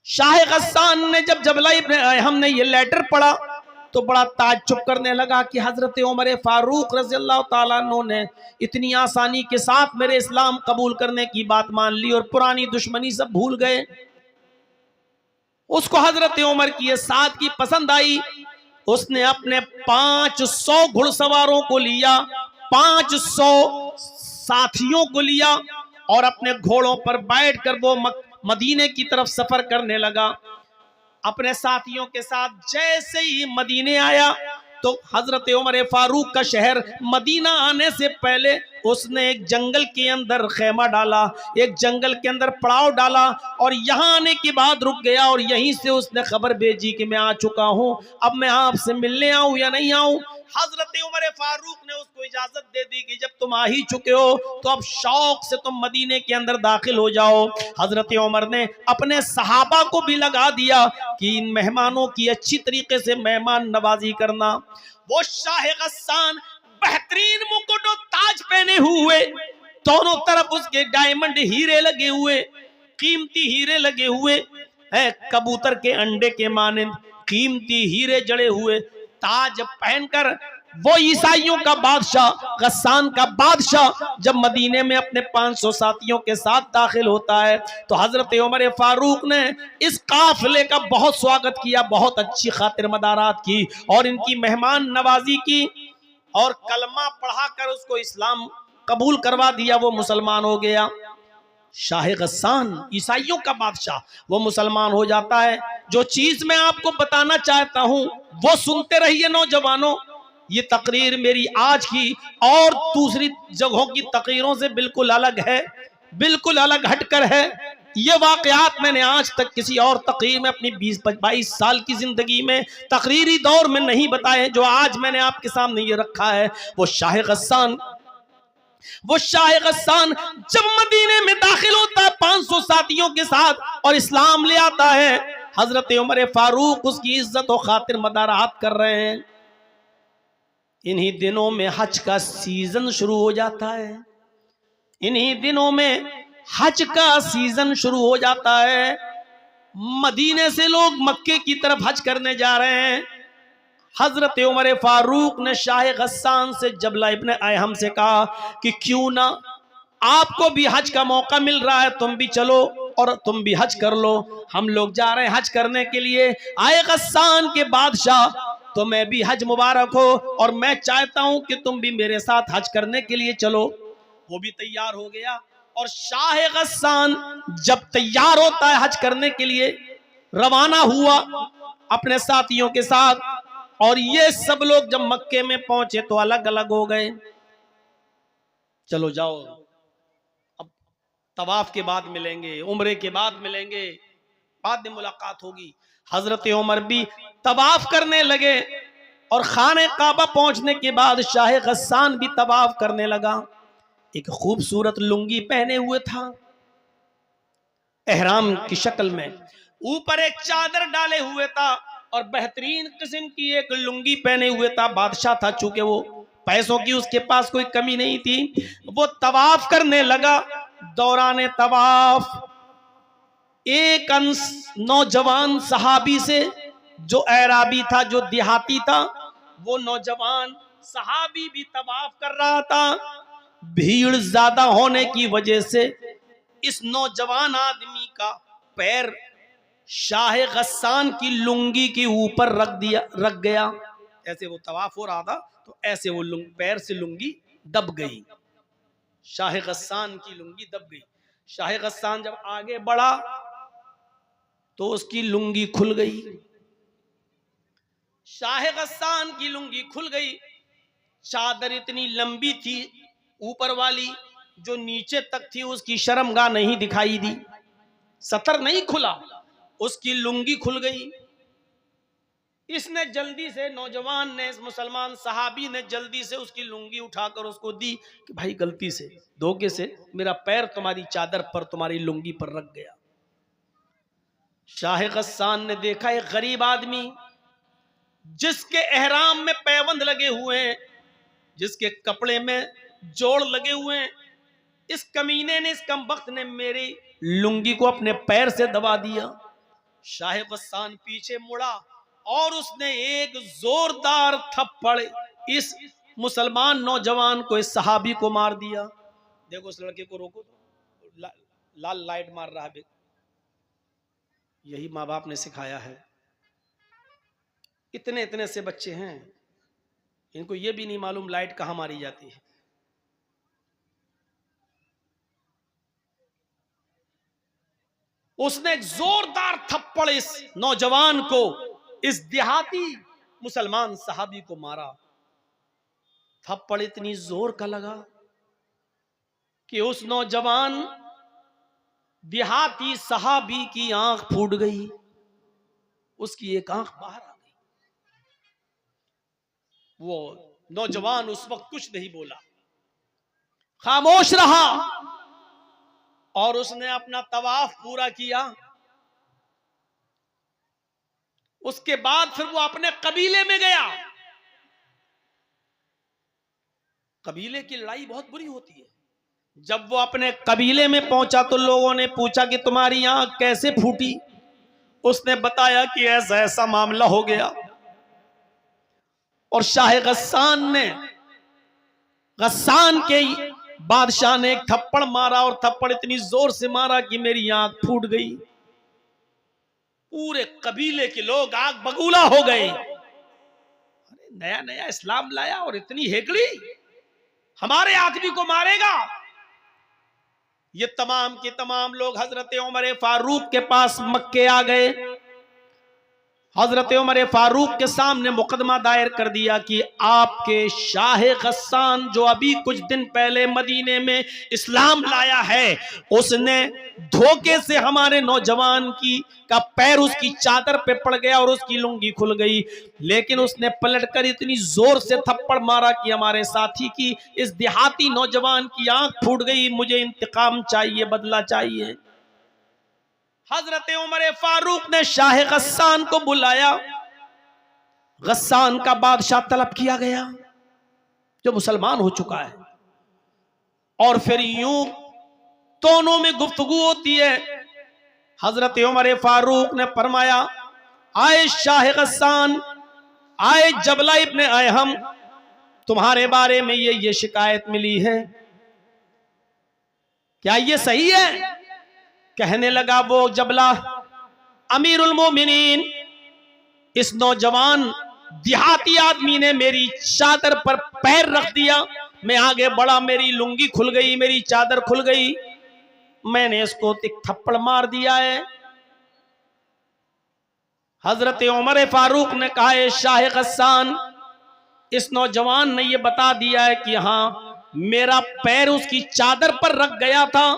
शाह गस्सान ने जब जबला इब्ने अयहम ने ये लेटर पढ़ा तो बड़ा ताज्जुब करने लगा कि हजरत उमर फारूक रज़ियल्लाहु ताला अन्हु ने इतनी आसानी के साथ मेरे इस्लाम कबूल करने की बात मान ली और पुरानी दुश्मनी सब भूल गए। उसको हजरत उमर की ये सादगी पसंद आई। उसने अपने 500 घुड़सवारों को लिया, 500 साथियों को लिया और अपने घोड़ों पर बैठकर वो मदीने की तरफ सफर करने लगा। अपने साथियों के साथ जैसे ही मदीने आया तो हजरत उमर फारूक का शहर मदीना आने से पहले उसने एक जंगल के अंदर खेमा डाला, एक जंगल के अंदर पड़ाव डाला और यहाँ आने के बाद रुक गया और यहीं से उसने खबर भेजी कि मैं आ चुका हूँ, अब मैं आपसे मिलने आऊँ या नहीं आऊँ। हजरत उमर फारूक ने उसको इजाजत दे दी कि जब तुम आ ही चुके हो तो अब शौक से तुम मदीने के अंदर दाखिल हो जाओ। हजरत उमर ने अपने सहाबा को भी लगा दिया कि इन मेहमानों की अच्छी तरीके से मेहमान नवाजी करना। वो शाह गस्सान बेहतरीन मुकुट और ताज पहने हुए, दोनों तरफ उसके डायमंड हीरे लगे हुए, कीमती हीरे लगे हुए है, कबूतर के अंडे के मानिंद कीमती हीरे जड़े हुए ताज पहनकर वो ईसाइयों का बादशाह, गस्सान का बादशाह जब मदीने में अपने 500 साथियों के साथ दाखिल होता है तो हजरत उमर फारूक ने इस काफिले का बहुत स्वागत किया, बहुत अच्छी खातिर मदारात की और इनकी मेहमान नवाजी की और कलमा पढ़ाकर उसको इस्लाम कबूल करवा दिया। वो मुसलमान हो गया। शाह गस्सान ईसाइयों का बादशाह, वो मुसलमान हो जाता है। जो चीज मैं आपको बताना चाहता हूं वो सुनते रहिए नौजवानों। ये तकरीर मेरी आज की और दूसरी जगहों की तकरीरों से बिल्कुल अलग है, बिल्कुल अलग हटकर है। ये वाकयात मैंने आज तक किसी और तकरीर में अपनी 20-22 साल की जिंदगी में तकरीरी दौर में नहीं बताए जो आज मैंने आपके सामने ये रखा है। वो शाह गस्सान जब मदीने में दाखिल होता है 500 साथियों के साथ और इस्लाम ले आता है, हजरत उमर फारूक उसकी इज्जत और खातिर मदारात कर रहे हैं। इन्हीं दिनों में हज का सीजन शुरू हो जाता है, इन्हीं दिनों में हज का सीजन शुरू हो जाता है। मदीने से लोग मक्के की तरफ हज करने जा रहे हैं। हजरत उमर फारूक ने शाह गस्सान से जबला इब्ने अयहम से कहा कि क्यों ना आपको भी हज का मौका मिल रहा है, तुम भी चलो और तुम भी हज कर लो। हम लोग जा रहे हैं हज करने के लिए, आए गस्सान के बादशाह, तो मैं भी हज मुबारक हो और मैं चाहता हूं कि तुम भी मेरे साथ हज करने के लिए चलो। वो भी तैयार हो गया और शाह गस्सान जब तैयार होता है हज करने के लिए रवाना हुआ अपने साथियों के साथ। और ये सब लोग जब मक्के में पहुंचे तो अलग अलग हो गए। चलो जाओ, अब तवाफ के बाद मिलेंगे, उम्रे के बाद मिलेंगे, बाद में मुलाकात होगी। हजरत उमर भी तवाफ करने लगे। और खाने काबा पहुंचने के बाद शाह गस्सान भी तवाफ करने लगा। एक खूबसूरत लुंगी पहने हुए था एहराम की शक्ल में, ऊपर एक चादर डाले हुए था और बेहतरीन किस्म की एक लुंगी पहने हुए था। बादशाह था, चूंकि वो पैसों की उसके पास कोई कमी नहीं थी। वो तवाफ करने लगा। दौरान तवाफ एक नौजवान सहाबी से, जो एराबी था, जो देहाती था, वो नौजवान सहाबी भी तवाफ कर रहा था। भीड़ ज्यादा होने की वजह से इस नौजवान आदमी का पैर शाह गस्सान की लुंगी के ऊपर रख गया। ऐसे वो तवाफ हो रहा था तो ऐसे वो पैर से लुंगी दब गई, शाह गस्सान की लुंगी दब गई। शाह गस्सान जब आगे बढ़ा तो उसकी लुंगी खुल गई। शाह गस्सान की लुंगी खुल गई। चादर इतनी लंबी थी ऊपर वाली, जो नीचे तक थी उसकी शर्मगाह नहीं दिखाई दी, सतर नहीं खुला, उसकी लुंगी खुल गई। इसने जल्दी से, नौजवान ने, इस मुसलमान सहाबी ने जल्दी से उसकी लुंगी उठाकर उसको दी कि भाई गलती से, धोखे से मेरा पैर तुम्हारी चादर पर, तुम्हारी लुंगी पर रख गया। शाह गस्सान ने देखा एक गरीब आदमी जिसके एहराम में पैबंद लगे हुए हैं, जिसके कपड़े में जोड़ लगे हुए हैं, इस कमीने ने, इस कमबख्त ने मेरी लुंगी को अपने पैर से दबा दिया। शाह गस्सान पीछे मुड़ा और उसने एक जोरदार थप्पड़ इस मुसलमान नौजवान को, इस सहाबी को मार दिया। देखो उस लड़के को रोको, लाल लाइट मार रहा है। यही माँ बाप ने सिखाया है। इतने इतने से बच्चे हैं, इनको ये भी नहीं मालूम लाइट कहां मारी जाती है। उसने एक जोरदार थप्पड़ इस नौजवान को, इस देहाती मुसलमान सहाबी को मारा। थप्पड़ इतनी जोर का लगा कि उस नौजवान देहाती सहाबी की आंख फूट गई, उसकी एक आंख बाहर आ गई। वो नौजवान उस वक्त कुछ नहीं बोला, खामोश रहा और उसने अपना तवाफ पूरा किया। उसके बाद फिर वो अपने कबीले में गया। कबीले की लड़ाई बहुत बुरी होती है। जब वो अपने कबीले में पहुंचा तो लोगों ने पूछा कि तुम्हारी आंख कैसे फूटी। उसने बताया कि ऐसा ऐसा मामला हो गया और शाह गस्सान के बादशाह ने एक थप्पड़ मारा और थप्पड़ इतनी जोर से मारा कि मेरी आंख फूट गई। पूरे कबीले के लोग आग बगूला हो गए। अरे नया नया इस्लाम लाया और इतनी हेकड़ी, हमारे आदमी को मारेगा। ये तमाम के तमाम लोग हजरत उमर फारूक के पास मक्के आ गए। हजरत उमर फारूक के सामने मुकदमा दायर कर दिया कि आपके शाह गस्सान, जो अभी कुछ दिन पहले मदीने में इस्लाम लाया है, उसने धोखे से हमारे नौजवान का पैर उसकी चादर पे पड़ गया और उसकी लुंगी खुल गई। लेकिन उसने पलटकर इतनी जोर से थप्पड़ मारा कि हमारे साथी की, इस देहाती नौजवान की आंख फूट गई। मुझे इंतकाम चाहिए, बदला चाहिए। हजरत उमर फारूक ने शाह गस्सान को बुलाया। गस्सान का बादशाह तलब किया गया, जो मुसलमान हो चुका है, और फिर यूं दोनों में गुफ्तगू होती है। हजरत उमर फारूक ने फरमाया, आए शाह गस्सान, आए जबला इब्ने अहम, तुम्हारे बारे में ये शिकायत मिली है, क्या ये सही है? कहने लगा वो जबला, अमीरुल मोमिनीन, इस नौजवान देहाती आदमी ने मेरी चादर पर पैर रख दिया। मैं आगे बढ़ा, मेरी लुंगी खुल गई, मेरी चादर खुल गई, मैंने इसको एक थप्पड़ मार दिया है। हजरत उमर फारूक ने कहा, शाह गस्सान, इस नौजवान ने यह बता दिया है कि हाँ, मेरा पैर उसकी चादर पर रख गया था,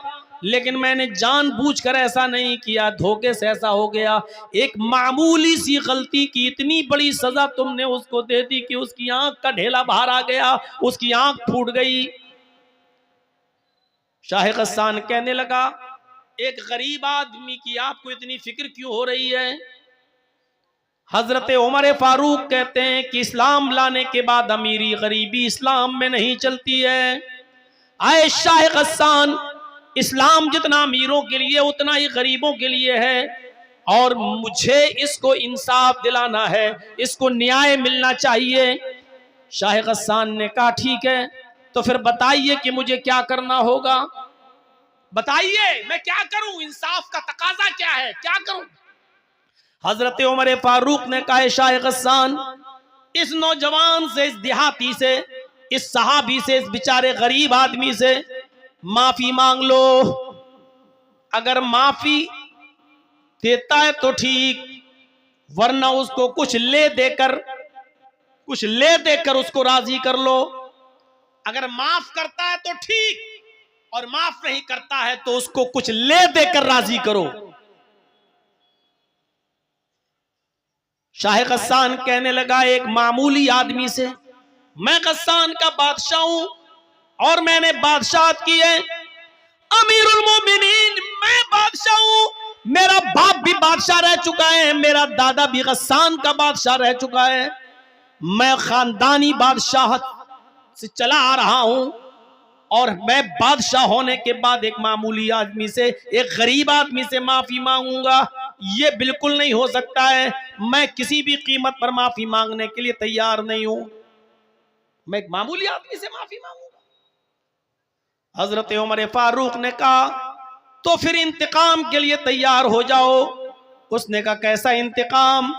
लेकिन मैंने जानबूझकर ऐसा नहीं किया, धोखे से ऐसा हो गया। एक मामूली सी गलती की इतनी बड़ी सजा तुमने उसको दे दी कि उसकी आंख का ढेला बाहर आ गया, उसकी आंख फूट गई। शाह गस्सान कहने लगा, एक गरीब आदमी की आपको इतनी फिक्र क्यों हो रही है? हजरत उमर फारूक कहते हैं कि इस्लाम लाने के बाद अमीरी गरीबी इस्लाम में नहीं चलती है। आए शाह गस्सान, इस्लाम जितना अमीरों के लिए उतना ही गरीबों के लिए है, और मुझे इसको इंसाफ दिलाना है, इसको न्याय मिलना चाहिए। शाह गस्सान ने कहा, ठीक है, तो फिर बताइए कि मुझे क्या करना होगा, बताइए मैं क्या करूं, इंसाफ का तकाजा क्या है, क्या करूं? हजरत उमर फारूक ने कहा, शाह गस्सान, इस नौजवान से, इस देहाती से, इस सहाबी से, इस बेचारे गरीब आदमी से माफी मांग लो। अगर माफी देता है तो ठीक, वरना उसको कुछ ले देकर उसको राजी कर लो। अगर माफ करता है तो ठीक, और माफ नहीं करता है तो उसको कुछ ले देकर राजी करो। शाह गस्सान कहने लगा, एक मामूली आदमी से, मैं गस्सान का बादशाह हूं और मैंने बादशाहत की है, अमीरुल मोमिनीन मैं बादशाह हूं, मेरा बाप भी बादशाह रह चुका है, मेरा दादा भी गस्सान का बादशाह रह चुका है, मैं खानदानी बादशाहत से चला आ रहा हूं, और मैं बादशाह होने के बाद एक मामूली आदमी से, एक गरीब आदमी से माफी मांगूंगा, ये बिल्कुल नहीं हो सकता है। मैं किसी भी कीमत पर माफी मांगने के लिए तैयार नहीं हूं, मैं एक मामूली आदमी से माफी मांगूंगा। हजरत उमर फारूक ने कहा, तो फिर इंतकाम के लिए तैयार हो जाओ। उसने कहा, कैसा इंतकाम?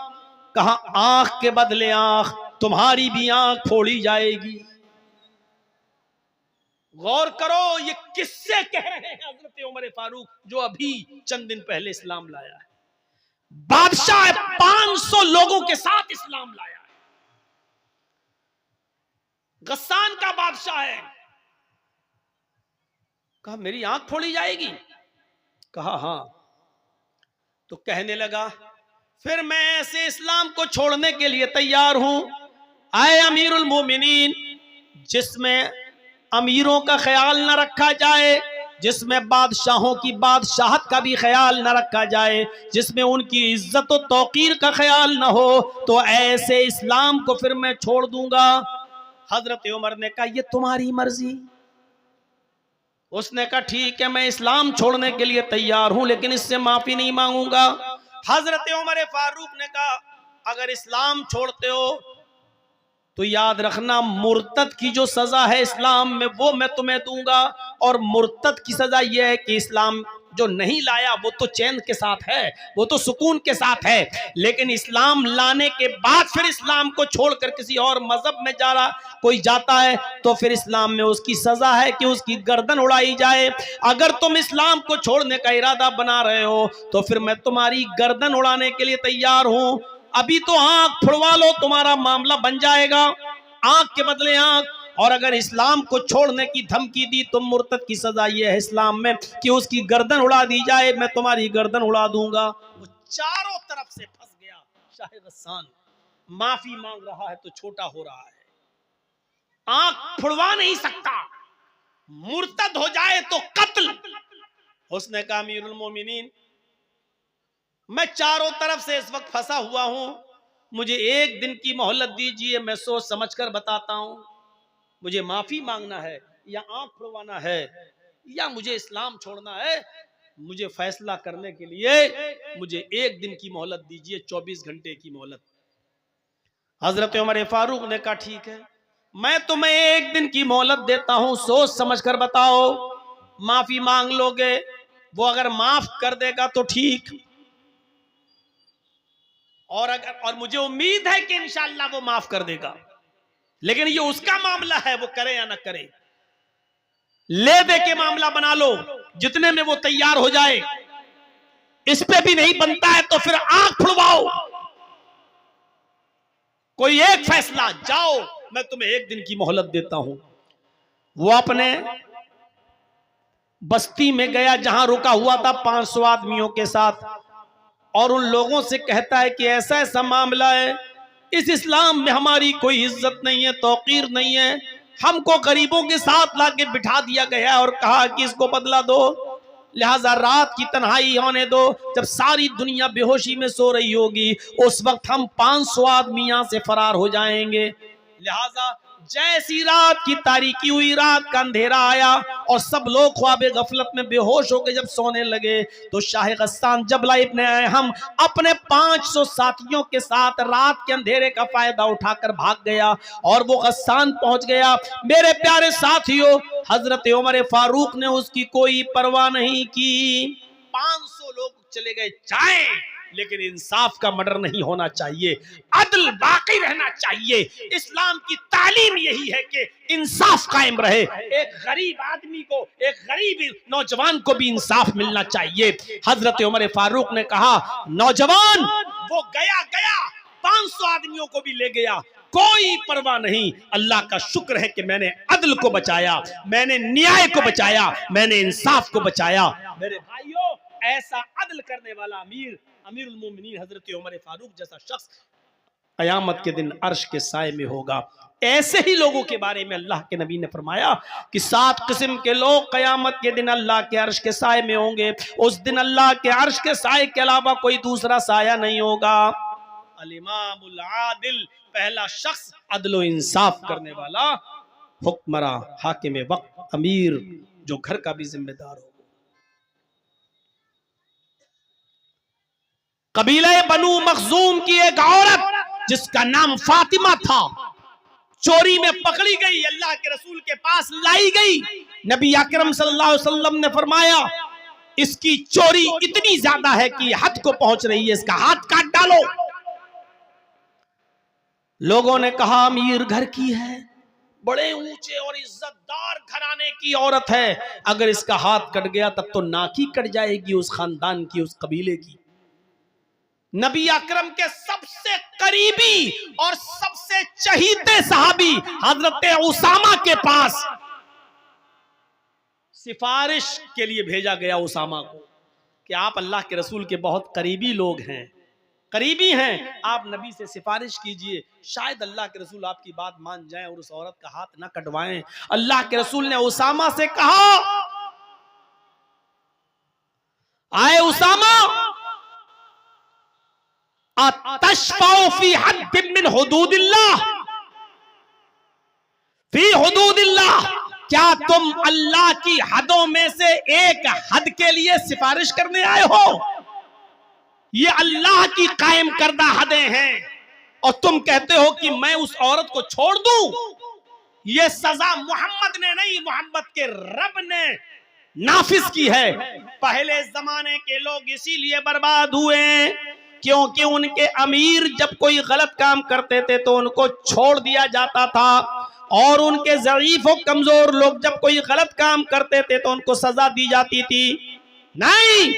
कहा, आंख के बदले आंख, तुम्हारी भी आंख फोड़ी जाएगी। गौर करो, ये किससे कह रहे हैं हजरत उमर फारूक, जो अभी चंद दिन पहले इस्लाम लाया है, बादशाह है, 500 लोगों के साथ इस्लाम लाया है, गस्सान का बादशाह है। कहा, मेरी आंख फोड़ी जाएगी? कहा, हाँ। तो कहने लगा, फिर मैं ऐसे इस्लाम को छोड़ने के लिए तैयार हूं। आए अमीरुल मोमिनीन, जिसमें अमीरों का ख्याल न रखा जाए, जिसमें बादशाहों की बादशाहत का भी ख्याल न रखा जाए, जिसमें उनकी इज्जत और तौकीर का ख्याल न हो, तो ऐसे इस्लाम को फिर मैं छोड़ दूंगा। हजरत उमर ने कहा, ये तुम्हारी मर्जी। उसने कहा, ठीक है, मैं इस्लाम छोड़ने के लिए तैयार हूं, लेकिन इससे माफी नहीं मांगूंगा। हजरत उमर फारूक ने कहा, अगर इस्लाम छोड़ते हो तो याद रखना, मुर्तद की जो सजा है इस्लाम में वो मैं तुम्हें दूंगा, और मुर्तद की सजा यह है कि इस्लाम जो नहीं लाया वो तो चैन के साथ है, वो तो सुकून के साथ है, लेकिन इस्लाम लाने के बाद फिर इस्लाम को छोड़कर किसी और मजहब में कोई जाता है तो फिर इस्लाम में उसकी सजा है कि उसकी गर्दन उड़ाई जाए। अगर तुम इस्लाम को छोड़ने का इरादा बना रहे हो तो फिर मैं तुम्हारी गर्दन उड़ाने के लिए तैयार हूं। अभी तो आंख फुड़वा लो, तुम्हारा मामला बन जाएगा, आंख के बदले आंख। और अगर इस्लाम को छोड़ने की धमकी दी तो मुर्तद की सजा यह है इस्लाम में कि उसकी गर्दन उड़ा दी जाए, मैं तुम्हारी गर्दन उड़ा दूंगा। वो चारों तरफ से फंस गया। शाह गस्सान माफी मांग रहा है तो छोटा हो रहा है, आंख फुड़वा नहीं सकता, मुर्तद हो जाए तो कत्ल। उसने कहा, अमीरुल मोमिनीन, मैं चारों तरफ से इस वक्त फंसा हुआ हूं, मुझे एक दिन की मोहलत दीजिए, मैं सोच समझकर बताता हूं, मुझे माफी मांगना है या आंख फुड़वाना है या मुझे इस्लाम छोड़ना है, मुझे फैसला करने के लिए मुझे एक दिन की मोहलत दीजिए, 24 घंटे की मोहलत। हजरत उमर फारूक ने कहा, ठीक है, मैं तुम्हें एक दिन की मोहलत देता हूं, सोच समझकर बताओ, माफी मांग लोगे, वो अगर माफ कर देगा तो ठीक, और मुझे उम्मीद है कि इंशाअल्लाह वो माफ कर देगा, लेकिन ये उसका मामला है, वो करे या ना करे, ले दे के मामला बना लो, जितने में वो तैयार हो जाए। इस पे भी नहीं बनता है तो फिर आंख फुड़वाओ, कोई एक फैसला, जाओ, मैं तुम्हें एक दिन की मोहलत देता हूं। वो अपने बस्ती में गया जहां रुका हुआ था 500 आदमियों के साथ, और उन लोगों से कहता है कि ऐसा ऐसा मामला है, इस इस्लाम में हमारी कोई इज्जत नहीं है, तौकीर नहीं है, हमको गरीबों के साथ लाके बिठा दिया गया और कहा कि इसको बदला दो, लिहाजा रात की तन्हाई होने दो, जब सारी दुनिया बेहोशी में सो रही होगी उस वक्त हम 500 आदमी यहां से फरार हो जाएंगे। लिहाजा जैसी रात की तारीकी हुई, रात का अंधेरा आया और सब लोग ख्वाब गफलत में बेहोश होकर जब सोने लगे, तो शाह गस्सान जबला इब्न हम अपने 500 साथियों के साथ रात के अंधेरे का फायदा उठाकर भाग गया और वो गस्सान पहुंच गया। मेरे प्यारे साथियों, हजरत उमर फारूक ने उसकी कोई परवाह नहीं की। 500 लोग चले गए जाए, लेकिन इंसाफ का मर्डर नहीं होना चाहिए, अदल बाकी रहना चाहिए। इस्लाम की तालीम यही है कि इंसाफ कायम रहे, एक गरीब आदमी को, एक गरीब नौजवान को भी इंसाफ मिलना चाहिए। हजरत उमर फारूक ने कहा, नौजवान वो गया 500 आदमियों को भी ले गया, कोई परवाह नहीं, अल्लाह का शुक्र है कि मैंने अदल को बचाया, मैंने न्याय को बचाया, मैंने इंसाफ को बचाया। मेरे भाइयों, ऐसा अदल करने वाला अमीरुल मोमिनीन हजरत उमर फारूक जैसा शख्स कयामत के दिन अर्श के साए में होगा। ऐसे ही लोगों के बारे में अल्लाह के नबी ने फरमाया कि 7 किस्म के लोग कयामत के दिन अल्लाह के अर्श के साए में होंगे। उस दिन अल्लाह के अर्श के साए के अलावा कोई दूसरा साया नहीं होगा। अल इमामुल आदिल, पहला शख्स अदल इंसाफ करने वाला, हुक्मरा, हाकिम वक्त, अमीर, जो घर का भी जिम्मेदार हो। कबीले बनु मखजूम की एक औरत जिसका नाम फातिमा था, चोरी में पकड़ी गई, अल्लाह के रसूल के पास लाई गई। नबी अकरम सल्लल्लाहु अलैहि वसल्लम ने फरमाया, इसकी चोरी इतनी ज्यादा है कि हद को पहुंच रही है, इसका हाथ काट डालो। लोगों ने कहा, अमीर घर की है, बड़े ऊंचे और इज्जतदार घराने की औरत है, अगर इसका हाथ कट गया तब तो नाक ही कट जाएगी उस खानदान की, उस कबीले की। नबी अकरम के सबसे करीबी और सबसे चहीते सहाबी हजरत उसामा के पास सिफारिश के लिए भेजा गया उसामा को कि आप अल्लाह के रसूल के बहुत करीबी लोग हैं, करीबी हैं, आप नबी से सिफारिश कीजिए, शायद अल्लाह के रसूल आपकी बात मान जाएं और उस औरत का हाथ ना कटवाएं। अल्लाह के रसूल ने उसामा से कहा, आए उसामा, अतशफाउ फी हद्दिन मिन हुदूदिल्लाह, फी हुदूदिल्लाह, क्या तुम अल्लाह की हदों में से एक हद के लिए सिफारिश करने आए हो? ये अल्लाह की कायम करदा हदें हैं और तुम कहते हो कि मैं उस औरत को छोड़ दूं? ये सजा मोहम्मद ने नहीं, मोहम्मद के रब ने नाफिज की है। पहले जमाने के लोग इसीलिए बर्बाद हुए क्योंकि उनके अमीर जब कोई गलत काम करते थे तो उनको छोड़ दिया जाता था, और उनके ज़ईफ और कमजोर लोग जब कोई गलत काम करते थे तो उनको सजा दी जाती थी। नहीं,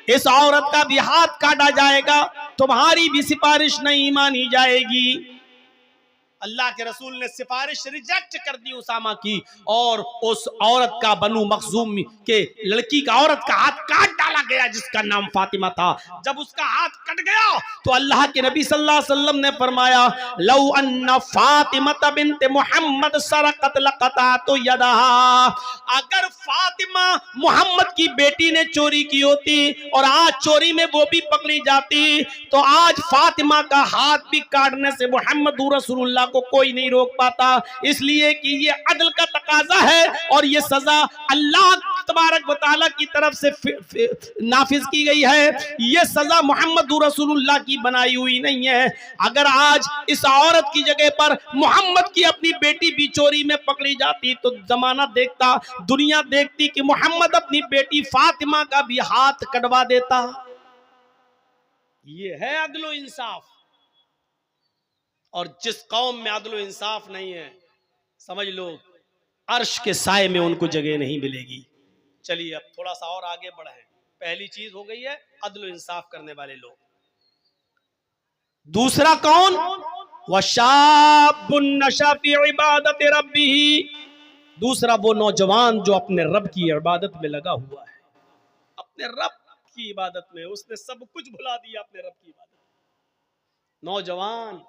इस औरत का भी हाथ काटा जाएगा, तुम्हारी भी सिफारिश नहीं मानी जाएगी। अल्लाह के रसूल ने सिफारिश रिजेक्ट कर दी उसामा की, और उस औरत का, बनु मखजूम के लड़की का, औरत का हाथ काट डाला गया जिसका नाम फातिमा था। जब उसका हाथ कट गया तो अल्लाह के नबी सल्लल्लाहु अलैहि वसल्लम ने फरमाया, लौ अन्ना फातिमा बिन्त मुहम्मद सरकत लक़तातु यदहा, अगर फातिमा मुहम्मद की बेटी ने चोरी की होती और आज चोरी में वो भी पकड़ी जाती तो आज फातिमा का हाथ भी काटने से मोहम्मद रसूलुल्लाह को कोई नहीं रोक पाता, इसलिए कि ये अदल का तकाजा है और ये सजा अल्लाह तबारक व तआला की तरफ से नाफिज की गई है। ये सजा मोहम्मद रसूलुल्लाह की बनाई हुई नहीं है। अगर आज इस औरत की जगह पर मोहम्मद की अपनी बेटी भी चोरी में पकड़ी जाती तो जमाना देखता, दुनिया देखती कि मोहम्मद अपनी बेटी फातिमा का भी हाथ कटवा देता। ये है अदल इंसाफ। और जिस कौम में अदल इंसाफ नहीं है, समझ लो अर्श के साए में उनको जगह नहीं मिलेगी। चलिए अब थोड़ा सा और आगे बढ़े। पहली चीज हो गई है अदल इंसाफ करने वाले लोग। दूसरा कौन? वशाबुन नशा फी इबादत रब्बिही, दूसरा वो नौजवान जो अपने रब की इबादत में लगा हुआ है, अपने रब की इबादत में उसने सब कुछ भुला दिया अपने रब की इबादत। नौजवान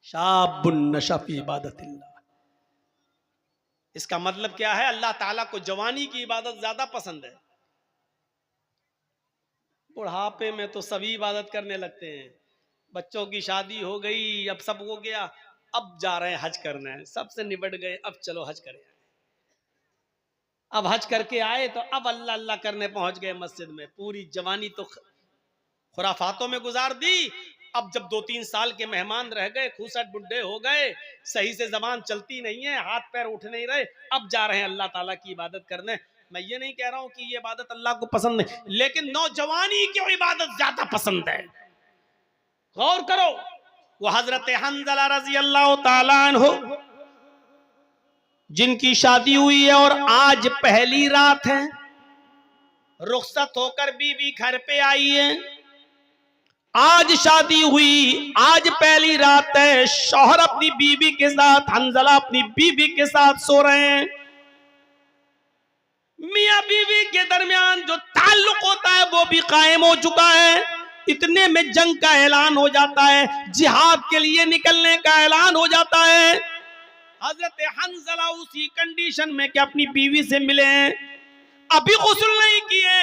शाबुन नशा फी इबादतिल्लाह, इसका मतलब क्या है? अल्लाह ताला को जवानी की इबादत ज्यादा पसंद है। बुढ़ापे में तो सभी इबादत करने लगते हैं, बच्चों की शादी हो गई, अब सब हो गया, अब जा रहे हैं हज करना है, सबसे निबट गए, अब चलो हज करें। अब हज करके आए तो अब अल्लाह अल्लाह करने पहुंच गए मस्जिद में। पूरी जवानी तो खुराफातों में गुजार दी, अब जब 2-3 साल के मेहमान रह गए, खूसट बुढ़े हो गए, सही से जबान चलती नहीं है, हाथ पैर उठ नहीं रहे, अब जा रहे हैं अल्लाह ताला की इबादत करने। मैं ये नहीं कह रहा हूं कि ये इबादत अल्लाह को पसंद नहीं, लेकिन नौजवानी की इबादत ज्यादा पसंद है। गौर करो, वो हजरत हंज़ला रजी अल्लाह ताला अन्हु जिनकी शादी हुई है और आज पहली रात है, रुखसत होकर बीवी घर पे आई है, आज शादी हुई, आज पहली रात है, शौहर अपनी बीवी के साथ, हंज़ला अपनी बीवी के साथ सो रहे हैं। मियां बीवी के दरमियान जो ताल्लुक होता है वो भी कायम हो चुका है। इतने में जंग का ऐलान हो जाता है, जिहाद के लिए निकलने का ऐलान हो जाता है। हजरत हंज़ला उसी कंडीशन में कि अपनी बीवी से मिले हैं, अभी गुस्ल नहीं किए,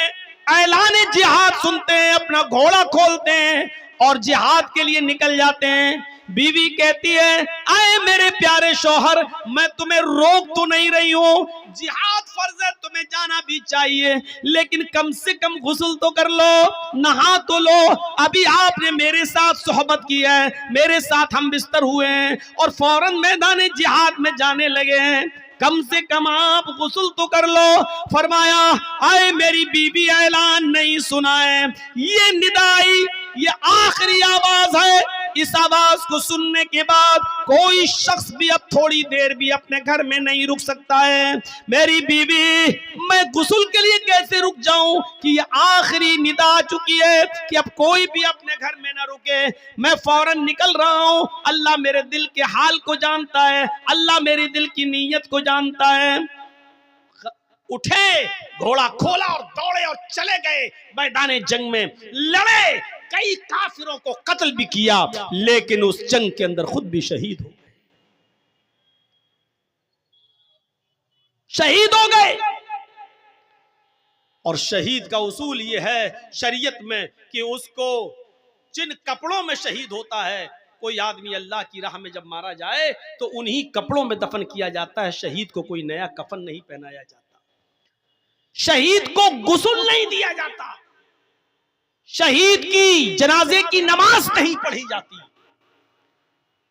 ऐलान जिहाद सुनते हैं, अपना घोड़ा खोलते हैं और जिहाद के लिए निकल जाते हैं। बीवी कहती है, आए मेरे प्यारे शौहर, मैं तुम्हें रोक तो नहीं रही हूं, जिहाद फर्ज है, तुम्हें जाना भी चाहिए, लेकिन कम से कम गुस्ल तो कर लो, नहा तो लो। अभी आपने मेरे साथ सोहबत की है, मेरे साथ हम बिस्तर हुए हैं और फौरन मैदान जिहाद में जाने लगे हैं, कम से कम आप गुस्ल तो कर लो। फरमाया, आए मेरी बीबी, ऐलान नहीं सुना है, ये निदाई, ये आखिरी आवाज है, इस आवाज को सुनने के बाद कोई शख्स भी अब थोड़ी देर भी अपने घर में नहीं रुक सकता है। मेरी बीवी, मैं गुस्ल के लिए कैसे रुक जाऊं कि ये आखिरी निदा आ चुकी है कि अब कोई भी अपने घर में ना रुके, मैं फौरन निकल रहा हूं। अल्लाह मेरे दिल के हाल को जानता है, अल्लाह मेरी दिल की नीयत को जानता है। उठे, घोड़ा खोला और दौड़े और चले गए मैदान जंग में, लड़े, कई काफिरों को कत्ल भी किया, लेकिन उस जंग के अंदर खुद भी शहीद हो गए, शहीद हो गए। और शहीद का उसूल यह है शरीयत में कि उसको जिन कपड़ों में शहीद होता है, कोई आदमी अल्लाह की राह में जब मारा जाए तो उन्हीं कपड़ों में दफन किया जाता है, शहीद को कोई नया कफन नहीं पहनाया जाता, शहीद को गुस्ल नहीं दिया जाता, शहीद की जनाजे की नमाज नहीं पढ़ी जाती,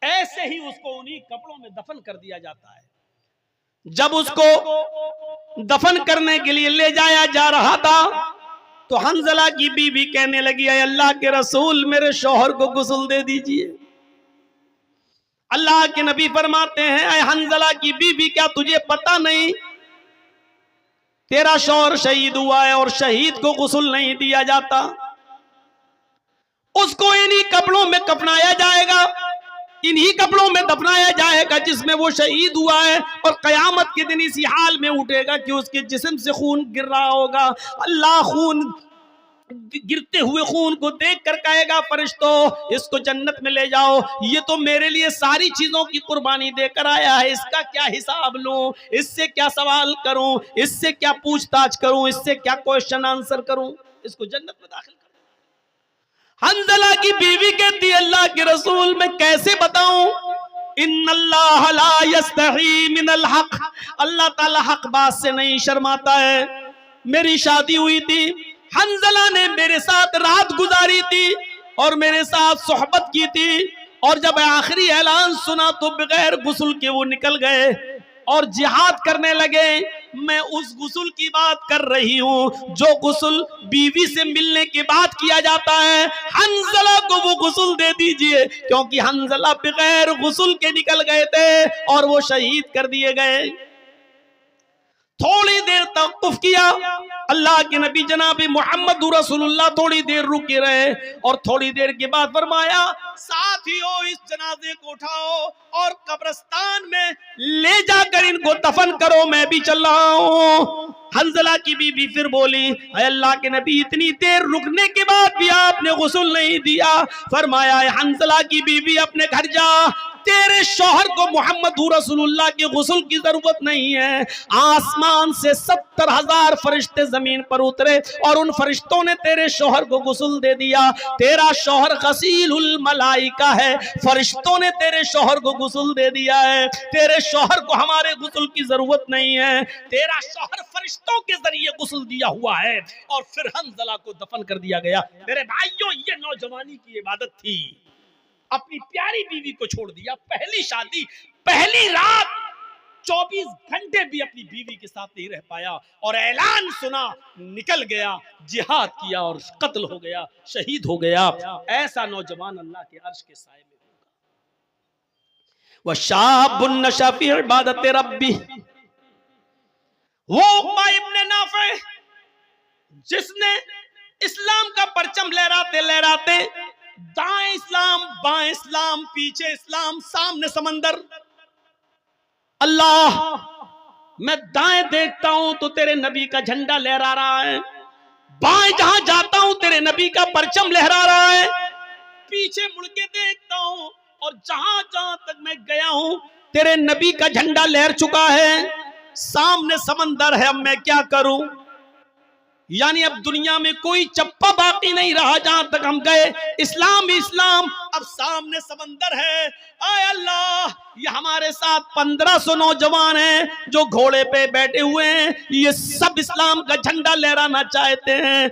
ऐसे ही उसको उन्हीं कपड़ों में दफन कर दिया जाता है। जब उसको दफन करने के लिए ले जाया जा रहा था तो हंज़ला की बीवी कहने लगी, अल्लाह के रसूल, मेरे शौहर को गुस्ल दे दीजिए। अल्लाह के नबी फरमाते हैं, अय हंज़ला की बीवी, क्या तुझे पता नहीं तेरा शौहर शहीद हुआ है और शहीद को गुस्ल नहीं दिया जाता, उसको इन्हीं कपड़ों में कफनाया जाएगा, इन्हीं कपड़ों में दफनाया जाएगा जिसमें वो शहीद हुआ है, और कयामत के दिन इसी हाल में उठेगा कि उसके जिस्म से खून गिर रहा होगा। अल्लाह खून, गिरते हुए खून को देख कर कहेगा, फरिश्तों इसको जन्नत में ले जाओ, ये तो मेरे लिए सारी चीजों की कुर्बानी देकर आया है, इसका क्या हिसाब लूं, इससे क्या सवाल करूं, इससे क्या पूछताछ करूं, इससे क्या क्वेश्चन आंसर करूं, इसको जन्नत में दाखिल कर। हंज़ला की बीवी कहती, अल्लाह के रसूल, मैं कैसे बताऊं, इन्नल्लाह ला यस्तही मिनल हक, अल्लाह ताला हक बात से नहीं शर्माता है। मेरी शादी हुई थी, हंज़ला ने मेरे साथ रात गुजारी थी और मेरे साथ सोहबत की थी, और जब आखिरी ऐलान सुना तो बगैर गुस्ल के वो निकल गए और जिहाद करने लगे। मैं उस गुस्ल की बात कर रही हूं जो गुस्ल बीवी से मिलने के बाद किया जाता है। हंज़ला को वो गुस्ल दे दीजिए, क्योंकि हंज़ला बगैर गुस्ल के निकल गए थे और वो शहीद कर दिए गए। थोड़ी देर तवक्कुफ किया। अल्लाह के नबी जनाब मोहम्मद रसूलुल्लाह थोड़ी देर रुके रहे और थोड़ी देर के बाद फरमाया, साथियों इस जनाजे को उठाओ और कब्रिस्तान में ले जाकर इनको दफन करो, मैं भी चल रहा हूं। हंजला की बीबी फिर बोली, अल्लाह के नबी इतनी देर रुकने के बाद भी आपने गुस्ल नहीं दिया। फरमाया, हंजला की बीबी अपने घर जा, तेरे शौहर को मोहम्मद रसूलुल्लाह के गुस्ल की जरूरत नहीं है। आसमान से 70,000 फरिश्ते जमीन पर उतरे और उन फरिश्तों ने तेरे शौहर को गुस्ल दे दिया। तेरा शौहर गसीलुल मलाइका है, फरिश्तों ने तेरे शौहर को गुस्ल दे दिया है। तेरे शौहर को हमारे गुस्ल की जरूरत नहीं है, तेरा शौहर फरिश्तों के जरिए गुस्ल दिया हुआ है। और फिर हंजला को दफन कर दिया गया। मेरे भाइयों, ये नौजवानी की इबादत थी। अपनी प्यारी बीवी को छोड़ दिया, पहली शादी, पहली रात, 24 घंटे भी अपनी बीवी के साथ नहीं रह पाया और ऐलान सुना, निकल गया, जिहाद किया और कत्ल हो गया, शहीद हो गया। ऐसा नौजवान अल्लाह के अर्श के साए में होगा। वशाबुन नशा फी इबादत रब्बी, वो उक़बा इब्न नाफ़े जिसने इस्लाम का परचम लहराते लहराते, दाएं इस्लाम बाएं इस्लाम, पीछे इस्लाम, सामने समंदर, अल्लाह मैं दाएं देखता हूं तो तेरे नबी का झंडा लहरा रहा है, बाएं जहां जाता हूं तेरे नबी का परचम लहरा रहा है, पीछे मुड़ के देखता हूं और जहां जहां तक मैं गया हूं तेरे नबी का झंडा लहर चुका है, सामने समंदर है, अब मैं क्या करूं। यानी अब दुनिया में कोई चप्पा बाकी नहीं रहा, जहां तक हम गए इस्लाम ही इस्लाम, अब सामने समंदर है। आय अल्लाह, ये हमारे साथ 1500 नौजवान हैं जो घोड़े पे बैठे हुए हैं, ये सब इस्लाम का झंडा लहराना चाहते हैं।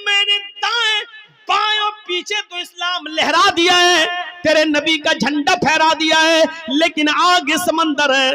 मैंने दाएं बाएं और पीछे तो इस्लाम लहरा दिया है, तेरे नबी का झंडा फहरा दिया है, लेकिन आगे समंदर है।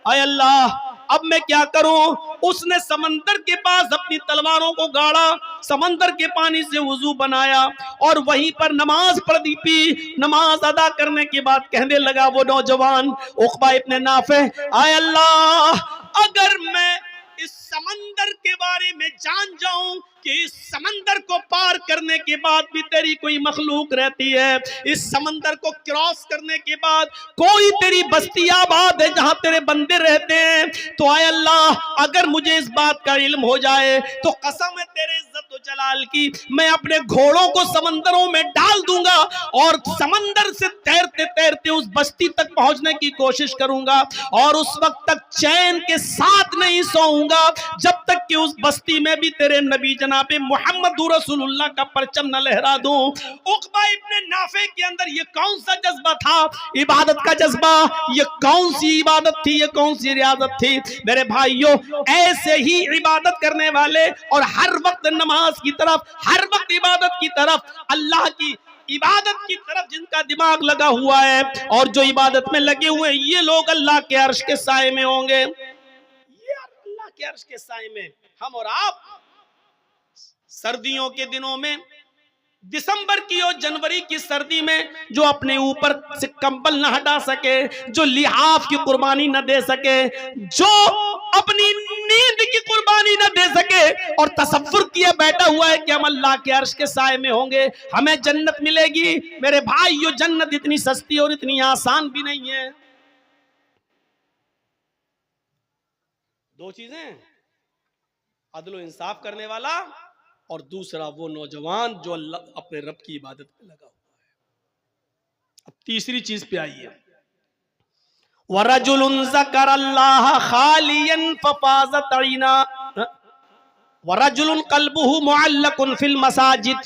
आय अल्लाह, अब मैं क्या करूं। उसने समंदर के पास अपनी तलवारों को गाड़ा, समंदर के पानी से वुजू बनाया और वहीं पर नमाज पढ़ दी। नमाज अदा करने के बाद कहने लगा वो नौजवान उक़बा इब्न नाफ़े, आय अल्लाह, अगर मैं इस समंदर के बारे में जान जाऊं कि इस समंदर को पार करने के बाद भी तेरी कोई मखलूक रहती है, इस समंदर को क्रॉस करने के बाद कोई तेरी बस्ती आबाद है जहां तेरे बंदे रहते हैं, तो आय अल्लाह, अगर मुझे इस बात का इल्म हो जाए तो कसम है तेरे इज्जत व जलाल की, मैं अपने घोड़ों को समंदरों में डाल दूंगा और समंदर से तैरते तैरते उस बस्ती तक पहुंचने की कोशिश करूंगा और उस वक्त तक चैन के साथ नहीं सोऊंगा जब तक कि उस बस्ती में भी तेरे नबी जनाबे मोहम्मद रसूलुल्लाह का परचम न लहरा दूं। उक़बा इब्न नाफ़े के अंदर ये कौन सा जज्बा था, इबादत का जज्बा, ये कौन सी इबादत थी, ये कौन सी रियादत थी। मेरे भाइयों, ऐसे ही इबादत करने वाले और हर वक्त नमाज की तरफ, हर वक्त इबादत की तरफ, अल्लाह की इबादत की तरफ जिनका दिमाग लगा हुआ है और जो इबादत में लगे हुए हैं, ये लोग अल्लाह के अर्श के साए में होंगे। ये अल्लाह के अर्श के साए में हम और आप सर्दियों के दिनों में, दिसंबर की और जनवरी की सर्दी में जो अपने ऊपर से कंबल न हटा सके, जो लिहाफ की कुर्बानी न दे सके, जो अपनी नींद की कुर्बानी न दे सके और तसव्वुर किए बैठा हुआ है कि हम अल्लाह के अर्श के साए में होंगे, हमें जन्नत मिलेगी। मेरे भाइयों, जन्नत इतनी सस्ती और इतनी आसान भी नहीं है। दो चीजें, अदल व इंसाफ करने वाला और दूसरा वो नौजवान जो अल्लाह अपने रब की इबादत में लगा हुआ है। अब तीसरी चीज पे आई है, वरजुलुन ज़करल्लाह खालियन फफाज़त ऐना वरजुलुन क़ल्बुहु मुअल्लकुन फिल मसाजिद।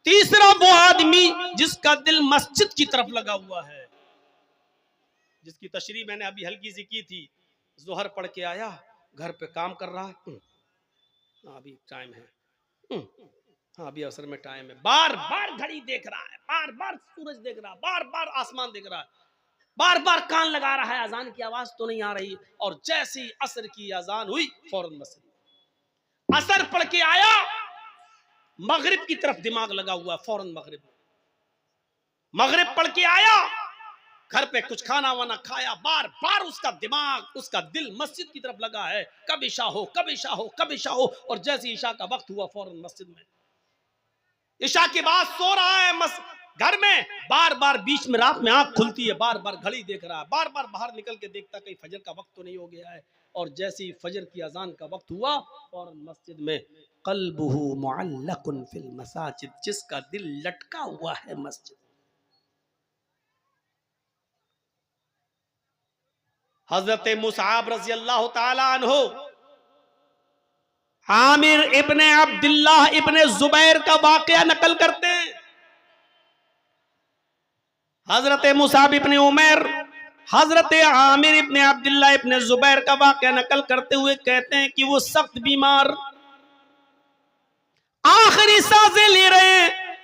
तीसरा वो आदमी जिसका दिल मस्जिद की तरफ लगा हुआ है, जिसकी तशरीह मैंने अभी हल्की सी की थी। ज़ोहर पढ़ के आया, घर पे काम कर रहा है, अभी टाइम है, हाँ अभी अवसर में टाइम है, बार बार घड़ी देख रहा है, बार बार सूरज देख रहा है, बार बार आसमान देख रहा है, बार बार कान लगा रहा है, अजान की आवाज तो नहीं आ रही। और जैसे ही असर की अजान हुई फौरन मस्जिद, असर पढ़ के आया, मगरिब की तरफ दिमाग लगा हुआ, फौरन मगरिब, मगरिब पढ़ के आया, घर पे कुछ खाना वाना खाया, बार बार उसका दिमाग, उसका दिल मस्जिद की तरफ लगा है, कब ईशा हो, कब ईशा हो, कब ईशा हो। और जैसे ईशा का वक्त हुआ फौरन मस्जिद में, ईशा के बाद सो रहा है घर में, बार बार बीच में रात में आंख खुलती है, बार बार घड़ी देख रहा है, बार बार बाहर निकल के देखता कहीं फजर का वक्त तो नहीं हो गया है। और जैसे ही फजर की अजान का वक्त हुआ, फौरन मस्जिद में कल्बुहु मुअल्लकुन फिल मसाजिद, जिसका दिल लटका हुआ है मस्जिद। हजरत मुसअब रज़ी अल्लाह ताला अन्हु आमिर इब्ने अब्दुल्लाह इब्ने जुबैर का वाकया नकल करते हैं। हजरत मुसअब इब्ने उमैर हजरत आमिर इब्ने अब्दुल्लाह इब्ने जुबैर का वाकया नकल करते हुए कहते हैं कि वो सख्त बीमार, आखिरी सांसें ले रहे हैं,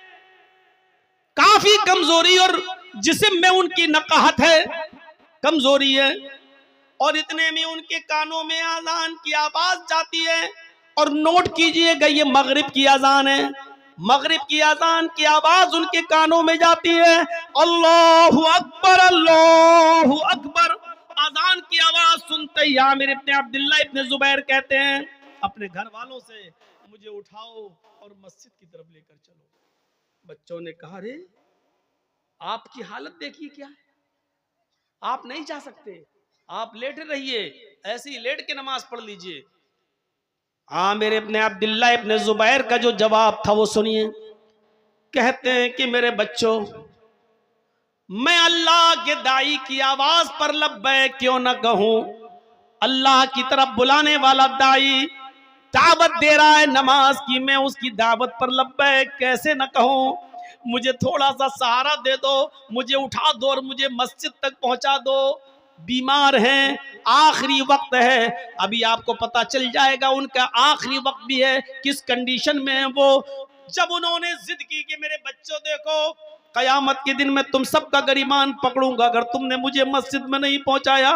काफी कमजोरी और जिस्म में उनकी नकाहत है, कमजोरी है। और इतने में उनके कानों में अजान की आवाज जाती है। और नोट कीजिएगा, ये मगरिब की अजान है, मगरिब की अजान की आवाज उनके कानों में जाती है। अल्लाहु अकबर, अल्लाहु अकबर। अजान की आवाज सुनते ही आमिर इब्ने अब्दुल्लाह इब्ने जुबैर कहते हैं अपने घर वालों से, मुझे उठाओ और मस्जिद की तरफ लेकर चलो। बच्चों ने कहा, रे आपकी हालत देखिए क्या है, आप नहीं जा सकते, आप लेटे रहिए, ऐसे ही लेट के नमाज पढ़ लीजिए। आमिर इब्ने अब्दुल्लाह इब्ने जुबैर का जो जवाब था वो सुनिए। कहते हैं कि मेरे बच्चों, मैं अल्लाह के दाई की आवाज पर लब्बैक क्यों न कहूं। अल्लाह की तरफ बुलाने वाला दाई दावत दे रहा है नमाज की, मैं उसकी दावत पर लब्बैक कैसे न कहूं। मुझे थोड़ा सा सहारा दे दो, मुझे उठा दो और मुझे मस्जिद तक पहुंचा दो। बीमार हैं, आखिरी वक्त है, अभी आपको पता चल जाएगा उनका आखिरी वक्त भी है, किस कंडीशन में है वो। जब उन्होंने जिद की कि मेरे बच्चों देखो, कयामत के दिन में तुम सबका गरिमान पकड़ूंगा अगर तुमने मुझे मस्जिद में नहीं पहुंचाया।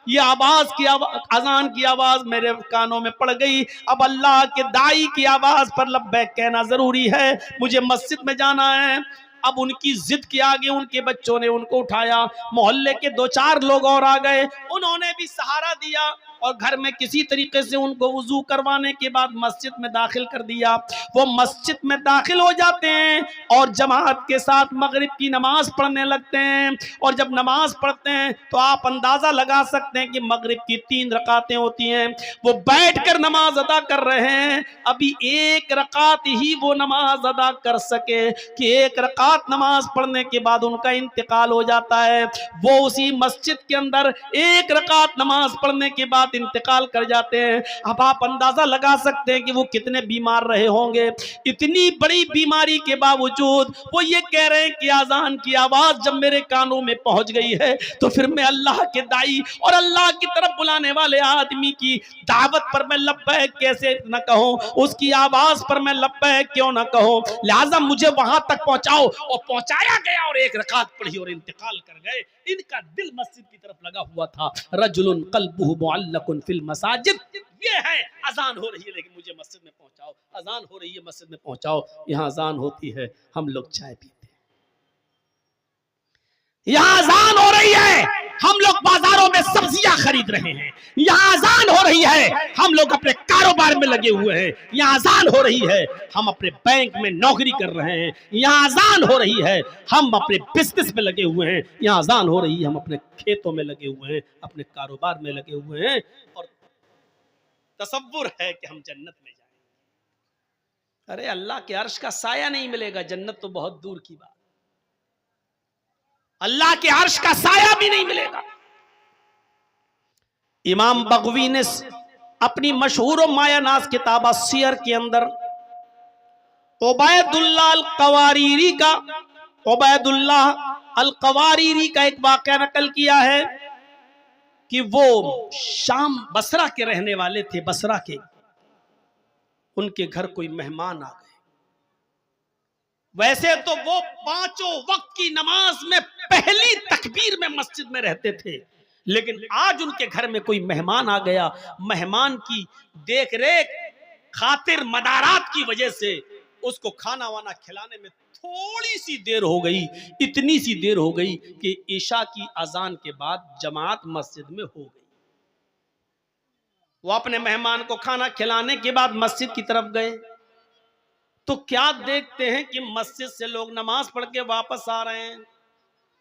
ये आवाज की अजान की आवाज मेरे कानों में पड़ गई। अब अल्लाह के दाई की आवाज पर लब्बैक कहना जरूरी है, मुझे मस्जिद में जाना है। अब उनकी जिद के आगे उनके बच्चों ने उनको उठाया, मोहल्ले के 2-4 लोग और आ गए, उन्होंने भी सहारा दिया और घर में किसी तरीके से उनको वुजू करवाने के बाद मस्जिद में दाखिल कर दिया। वो मस्जिद में दाखिल हो जाते हैं और जमात के साथ मगरिब की नमाज पढ़ने लगते हैं। और जब नमाज पढ़ते हैं तो आप अंदाजा लगा सकते हैं कि मगरिब की 3 रकातें होती हैं। वो बैठकर नमाज अदा कर रहे हैं, अभी 1 रकात ही वो नमाज अदा कर सके कि 1 रकात नमाज पढ़ने के बाद उनका इंतकाल हो जाता है। वो उसी मस्जिद के अंदर 1 रकात नमाज पढ़ने के बाद इंतकाल कर जाते हैं। अब आप अंदाजा लगा सकते हैं कि वो कितने बीमार रहे होंगे। इतनी बड़ी बीमारी के बावजूद वो ये कह रहे हैं कि अजान की आवाज जब मेरे कानों में पहुंच गई है तो फिर मैं अल्लाह के दाई और अल्लाह की तरफ बुलाने वाले आदमी की दावत पर मैं लब्बैक कैसे न कहूं, उसकी आवाज पर मैं लब्बैक क्यों न कहूं। लिहाजा मुझे वहां तक पहुंचाओ। और पहुंचाया गया और 1 रकात पढ़ी और इंतकाल कर गए। इनका दिल मस्जिद की तरफ लगा हुआ था। रजुलुन कल्बुहु मुअल्लकुन फिल मसाजिद, ये है अजान हो रही है लेकिन मुझे मस्जिद में पहुंचाओ, अजान हो रही है मस्जिद में पहुंचाओ। यहाँ अजान होती है, हम लोग चाय पीते हैं। यहाँ अजान हो रही है, हम लोग बाजारों में सब्जियां खरीद रहे हैं। यहाँ अजान हो रही है, हम लोग अपने कारोबार में लगे हुए हैं। यहाँ अजान हो रही है, हम अपने बैंक में नौकरी कर रहे हैं। यहाँ अजान हो रही है, हम अपने बिजनेस में लगे हुए हैं। यहाँ अजान हो रही है, हम अपने खेतों में लगे हुए हैं, अपने कारोबार में लगे हुए हैं। और तसव्वुर है कि हम जन्नत में जाएंगे। अरे अल्लाह के अर्श का साया नहीं मिलेगा, जन्नत तो बहुत दूर की बात, अल्लाह के अर्श का साया भी नहीं मिलेगा। इमाम बगवी ने अपनी मशहूर मायानाज किताब सियर के अंदर उबैदुल्लाह अल कवारीरी का एक वाक़या नकल किया है कि वो शाम बसरा के रहने वाले थे। बसरा के उनके घर कोई मेहमान आ गए। वैसे तो वो 5 वक्त की नमाज में पहली तकबीर में मस्जिद में रहते थे, लेकिन आज उनके घर में कोई मेहमान आ गया। मेहमान की देख रेख खातिर मदारात की वजह से उसको खाना वाना खिलाने में थोड़ी सी देर हो गई, इतनी सी देर हो गई कि ईशा की अजान के बाद जमात मस्जिद में हो गई। वो अपने मेहमान को खाना खिलाने के बाद मस्जिद की तरफ गए तो क्या देखते हैं कि मस्जिद से लोग नमाज पढ़ के वापस आ रहे हैं।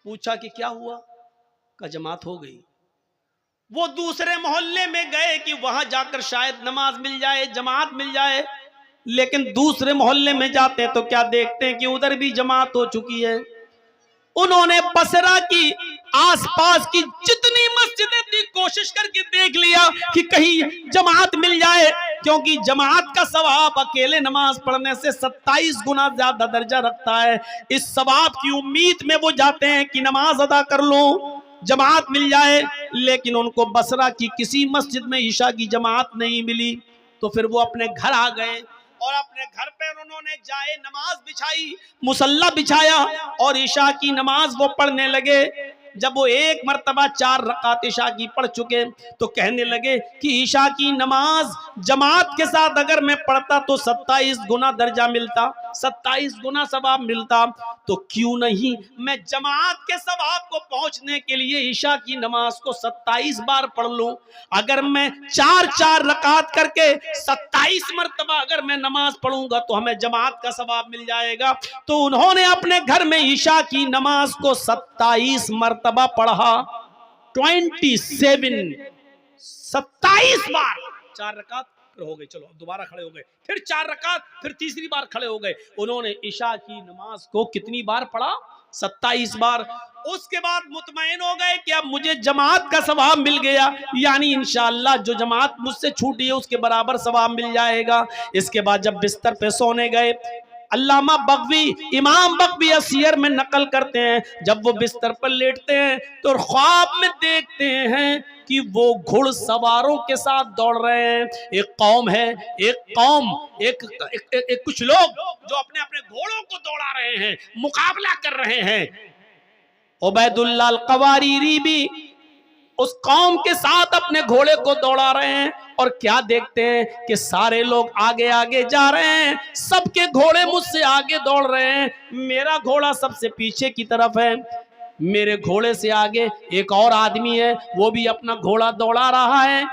पूछा कि क्या हुआ? का जमात हो गई। वो दूसरे मोहल्ले में गए कि वहां जाकर शायद नमाज मिल जाए, जमात मिल जाए, लेकिन दूसरे मोहल्ले में जाते हैं तो क्या देखते हैं कि उधर भी जमात हो चुकी है। उन्होंने बसरा की आसपास की जितनी मस्जिदें थी कोशिश करके देख लिया कि कहीं जमात मिल जाए, क्योंकि जमात का सवाब अकेले नमाज पढ़ने से 27 गुना ज्यादा दर्जा रखता है। इस सवाब की उम्मीद में वो जाते हैं कि नमाज अदा कर लो, जमात मिल जाए, लेकिन उनको बसरा की किसी मस्जिद में ईशा की जमात नहीं मिली। तो फिर वो अपने घर आ गए और अपने घर पे उन्होंने जाए नमाज बिछाई, मुसल्ला बिछाया और ईशा की नमाज वो पढ़ने लगे। जब वो एक मर्तबा 4 रकात ईशा की पढ़ चुके तो कहने लगे कि ईशा की नमाज जमात के साथ अगर मैं पढ़ता तो 27 गुना दर्जा मिलता, 27 गुना सवाब मिलता, तो क्यों नहीं मैं जमात के सवाब को पहुंचने के लिए ईशा की नमाज को 27 बार पढ़ लूं। अगर मैं 4-4 रकात करके 27 मर्तबा अगर मैं नमाज पढ़ूंगा तो हमें जमात का सवाब मिल जाएगा। तो उन्होंने अपने घर में ईशा की नमाज को 27 मर्तबा पढ़ा, 27 बार। 4 रकात हो गए, चलो दोबारा खड़े हो गए, फिर 4 रकात, फिर तीसरी बार खड़े हो गए। उन्होंने ईशा की नमाज को कितनी बार पढ़ा? 27 बार। उसके बाद मुतमईन हो गए कि अब मुझे जमात का सवाब मिल गया, यानी इंशाअल्लाह जो जमात मुझसे छूटी है उसके बराबर सवाब मिल जाएगा। इसके बाद जब बिस्तर पे सोने गए, अल्लामा बगवी, इमाम बगवी सियर में नकल करते हैं, जब वो बिस्तर पर लेटते हैं तो ख्वाब में देखते हैं कि वो घुड़सवारों के साथ दौड़ रहे हैं। एक कौम है, एक कुछ लोग जो अपने अपने घोड़ों को दौड़ा रहे हैं, मुकाबला कर रहे हैं। उबैदुल्लाह अल-क़वारीरी भी उस कौम के साथ अपने घोड़े को दौड़ा रहे हैं और क्या देखते हैं कि सारे लोग आगे आगे जा रहे हैं, सबके घोड़े मुझसे आगे दौड़ रहे हैं, मेरा घोड़ा सबसे पीछे की तरफ है। मेरे घोड़े से आगे एक और आदमी है, वो भी अपना घोड़ा दौड़ा रहा है।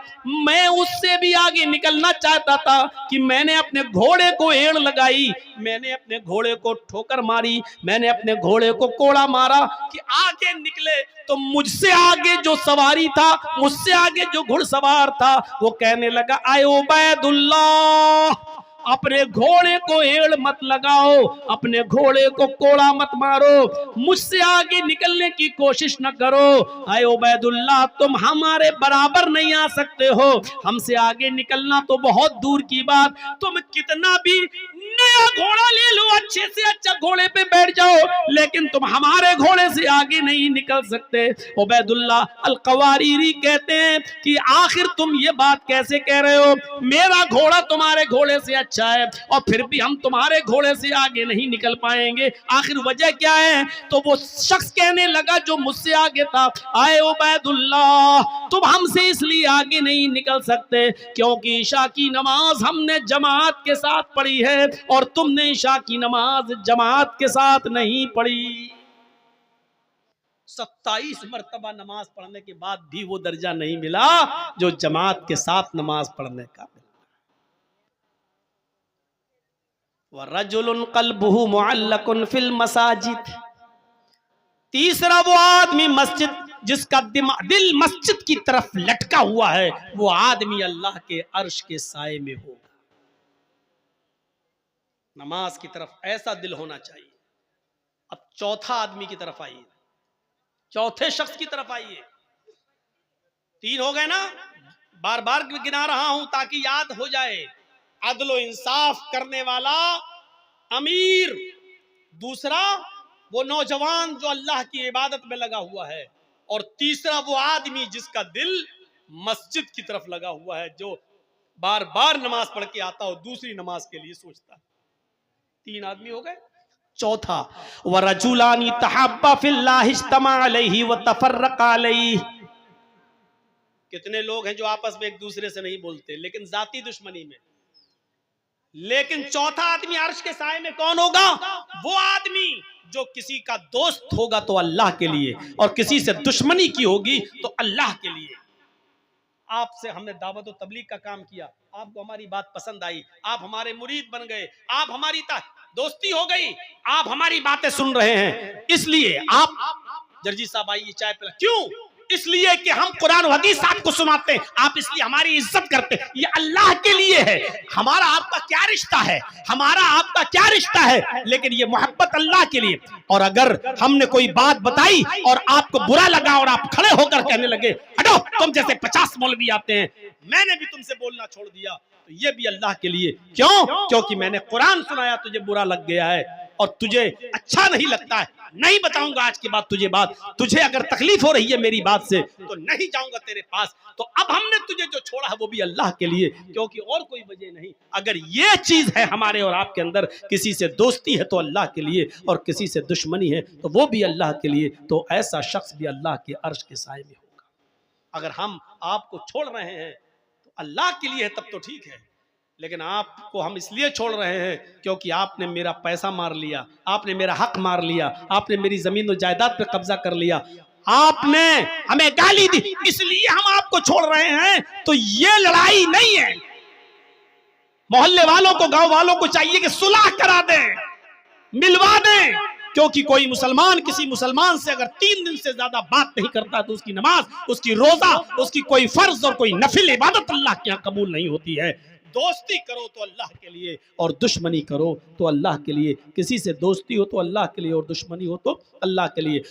मैं उससे भी आगे निकलना चाहता था कि मैंने अपने घोड़े को एड़ लगाई, मैंने अपने घोड़े को ठोकर मारी, मैंने अपने घोड़े को कोड़ा मारा कि आगे निकले। तो मुझसे आगे जो सवारी था, मुझसे आगे जो घुड़सवार था, वो कहने लगा, आए उबैदुल्लाह, अपने घोड़े को एड़ मत लगाओ, अपने घोड़े को कोड़ा मत मारो, मुझसे आगे निकलने की कोशिश न करो। आए उबैदुल्लाह, तुम हमारे बराबर नहीं आ सकते हो, हमसे आगे निकलना तो बहुत दूर की बात, तुम कितना भी नया घोड़ा ले लो, अच्छे से अच्छा घोड़े पे बैठ जाओ, लेकिन तुम हमारे घोड़े से आगे नहीं निकल सकते। उबैदुल्लाह अल-क़वारीरी कहते हैं कि आखिर तुम ये बात कैसे कह रहे हो, मेरा घोड़ा तुम्हारे घोड़े से अच्छा है और फिर भी हम तुम्हारे घोड़े से आगे नहीं निकल पाएंगे, आखिर वजह क्या है? तो वो शख्स कहने लगा जो मुझसे आगे था, आए उबैदुल्लाह, तुम हमसे इसलिए आगे नहीं निकल सकते क्योंकि ईशा की नमाज हमने जमात के साथ पढ़ी है और तुमने ईशा की नमाज जमात के साथ नहीं पढ़ी। 27 मर्तबा नमाज पढ़ने के बाद भी वो दर्जा नहीं मिला जो जमात के साथ नमाज पढ़ने का मिला। वरजुलुन क़ल्बुहु मुअल्लकुन फिल मसाजिद, तीसरा वो आदमी मस्जिद जिसका दिल मस्जिद की तरफ लटका हुआ है, वो आदमी अल्लाह के अर्श के साए में होगा। नमाज की तरफ ऐसा दिल होना चाहिए। अब चौथा आदमी की तरफ आइए, चौथे शख्स की तरफ आइए। 3 हो गए ना, बार बार गिना रहा हूं ताकि याद हो जाए। अदलो इंसाफ करने वाला अमीर, दूसरा वो नौजवान जो अल्लाह की इबादत में लगा हुआ है, और तीसरा वो आदमी जिसका दिल मस्जिद की तरफ लगा हुआ है, जो बार बार नमाज पढ़ के आता हो, दूसरी नमाज के लिए सोचता है। 3 आदमी हो गए। चौथा, वरजुलानी तहब्बा फिल्लाह इज्तमा अलैहि व तफर्रका अलैहि, कितने लोग हैं जो आपस में एक दूसरे से नहीं बोलते लेकिन जाती दुश्मनी में, लेकिन चौथा आदमी अर्श के साए में कौन होगा? वो आदमी जो किसी का दोस्त होगा तो अल्लाह के लिए, और किसी से दुश्मनी की होगी तो अल्लाह के लिए। आपसे हमने दावत और तबलीग का काम किया, आपको हमारी बात पसंद आई, आप हमारे मुरीद बन गए, आप हमारी दोस्ती हो गई, आप हमारी बातें सुन रहे हैं, इसलिए आप जर्जी साहब आइए चाय पिला। क्यों? इसलिए कि हम कुरान और हदीस आपको सुनाते हैं, आप इसलिए हमारी इज्जत करते हैं। ये अल्लाह के लिए है। हमारा आपका क्या रिश्ता है? हमारा आपका क्या रिश्ता है? लेकिन ये मोहब्बत अल्लाह के लिए। और अगर हमने कोई बात बताई और आपको बुरा लगा और आप खड़े होकर कहने लगे हटो, तुम जैसे 50 मौलवी आते हैं, मैंने भी तुमसे बोलना छोड़ दिया, तो ये भी अल्लाह के लिए। क्यों? क्योंकि मैंने कुरान सुनाया, तुझे बुरा लग गया है और तुझे अच्छा नहीं लगता है। नहीं बताऊंगा आज के बाद तुझे बात, तुझे अगर तकलीफ हो रही है मेरी बात से तो नहीं जाऊंगा तेरे पास। तो अब हमने तुझे जो छोड़ा है वो भी अल्लाह के लिए, क्योंकि और कोई वजह नहीं। अगर ये चीज है हमारे और आपके अंदर, किसी से दोस्ती है तो अल्लाह के लिए, और किसी से दुश्मनी है तो वो भी अल्लाह के लिए, तो ऐसा शख्स भी अल्लाह के अर्श के साए में होगा। अगर हम आपको छोड़ रहे हैं तो अल्लाह के लिए है, तब तो ठीक है। लेकिन आपको हम इसलिए छोड़ रहे हैं क्योंकि आपने मेरा पैसा मार लिया, आपने मेरा हक मार लिया, आपने मेरी जमीन और जायदाद पे कब्जा कर लिया, आपने हमें गाली दी, इसलिए हम आपको छोड़ रहे हैं। तो ये लड़ाई नहीं है। मोहल्ले वालों को, गांव वालों को चाहिए कि सुलह करा दें, मिलवा दें। क्योंकि कोई मुसलमान किसी मुसलमान से अगर 3 दिन से ज्यादा बात नहीं करता तो उसकी नमाज, उसकी रोजा, उसकी कोई फर्ज और कोई नफिल इबादत अल्लाह के यहाँ कबूल नहीं होती है। दोस्ती करो तो अल्लाह के लिए, और दुश्मनी करो तो अल्लाह के लिए। किसी से दोस्ती हो तो अल्लाह के लिए, और दुश्मनी हो तो अल्लाह के लिए।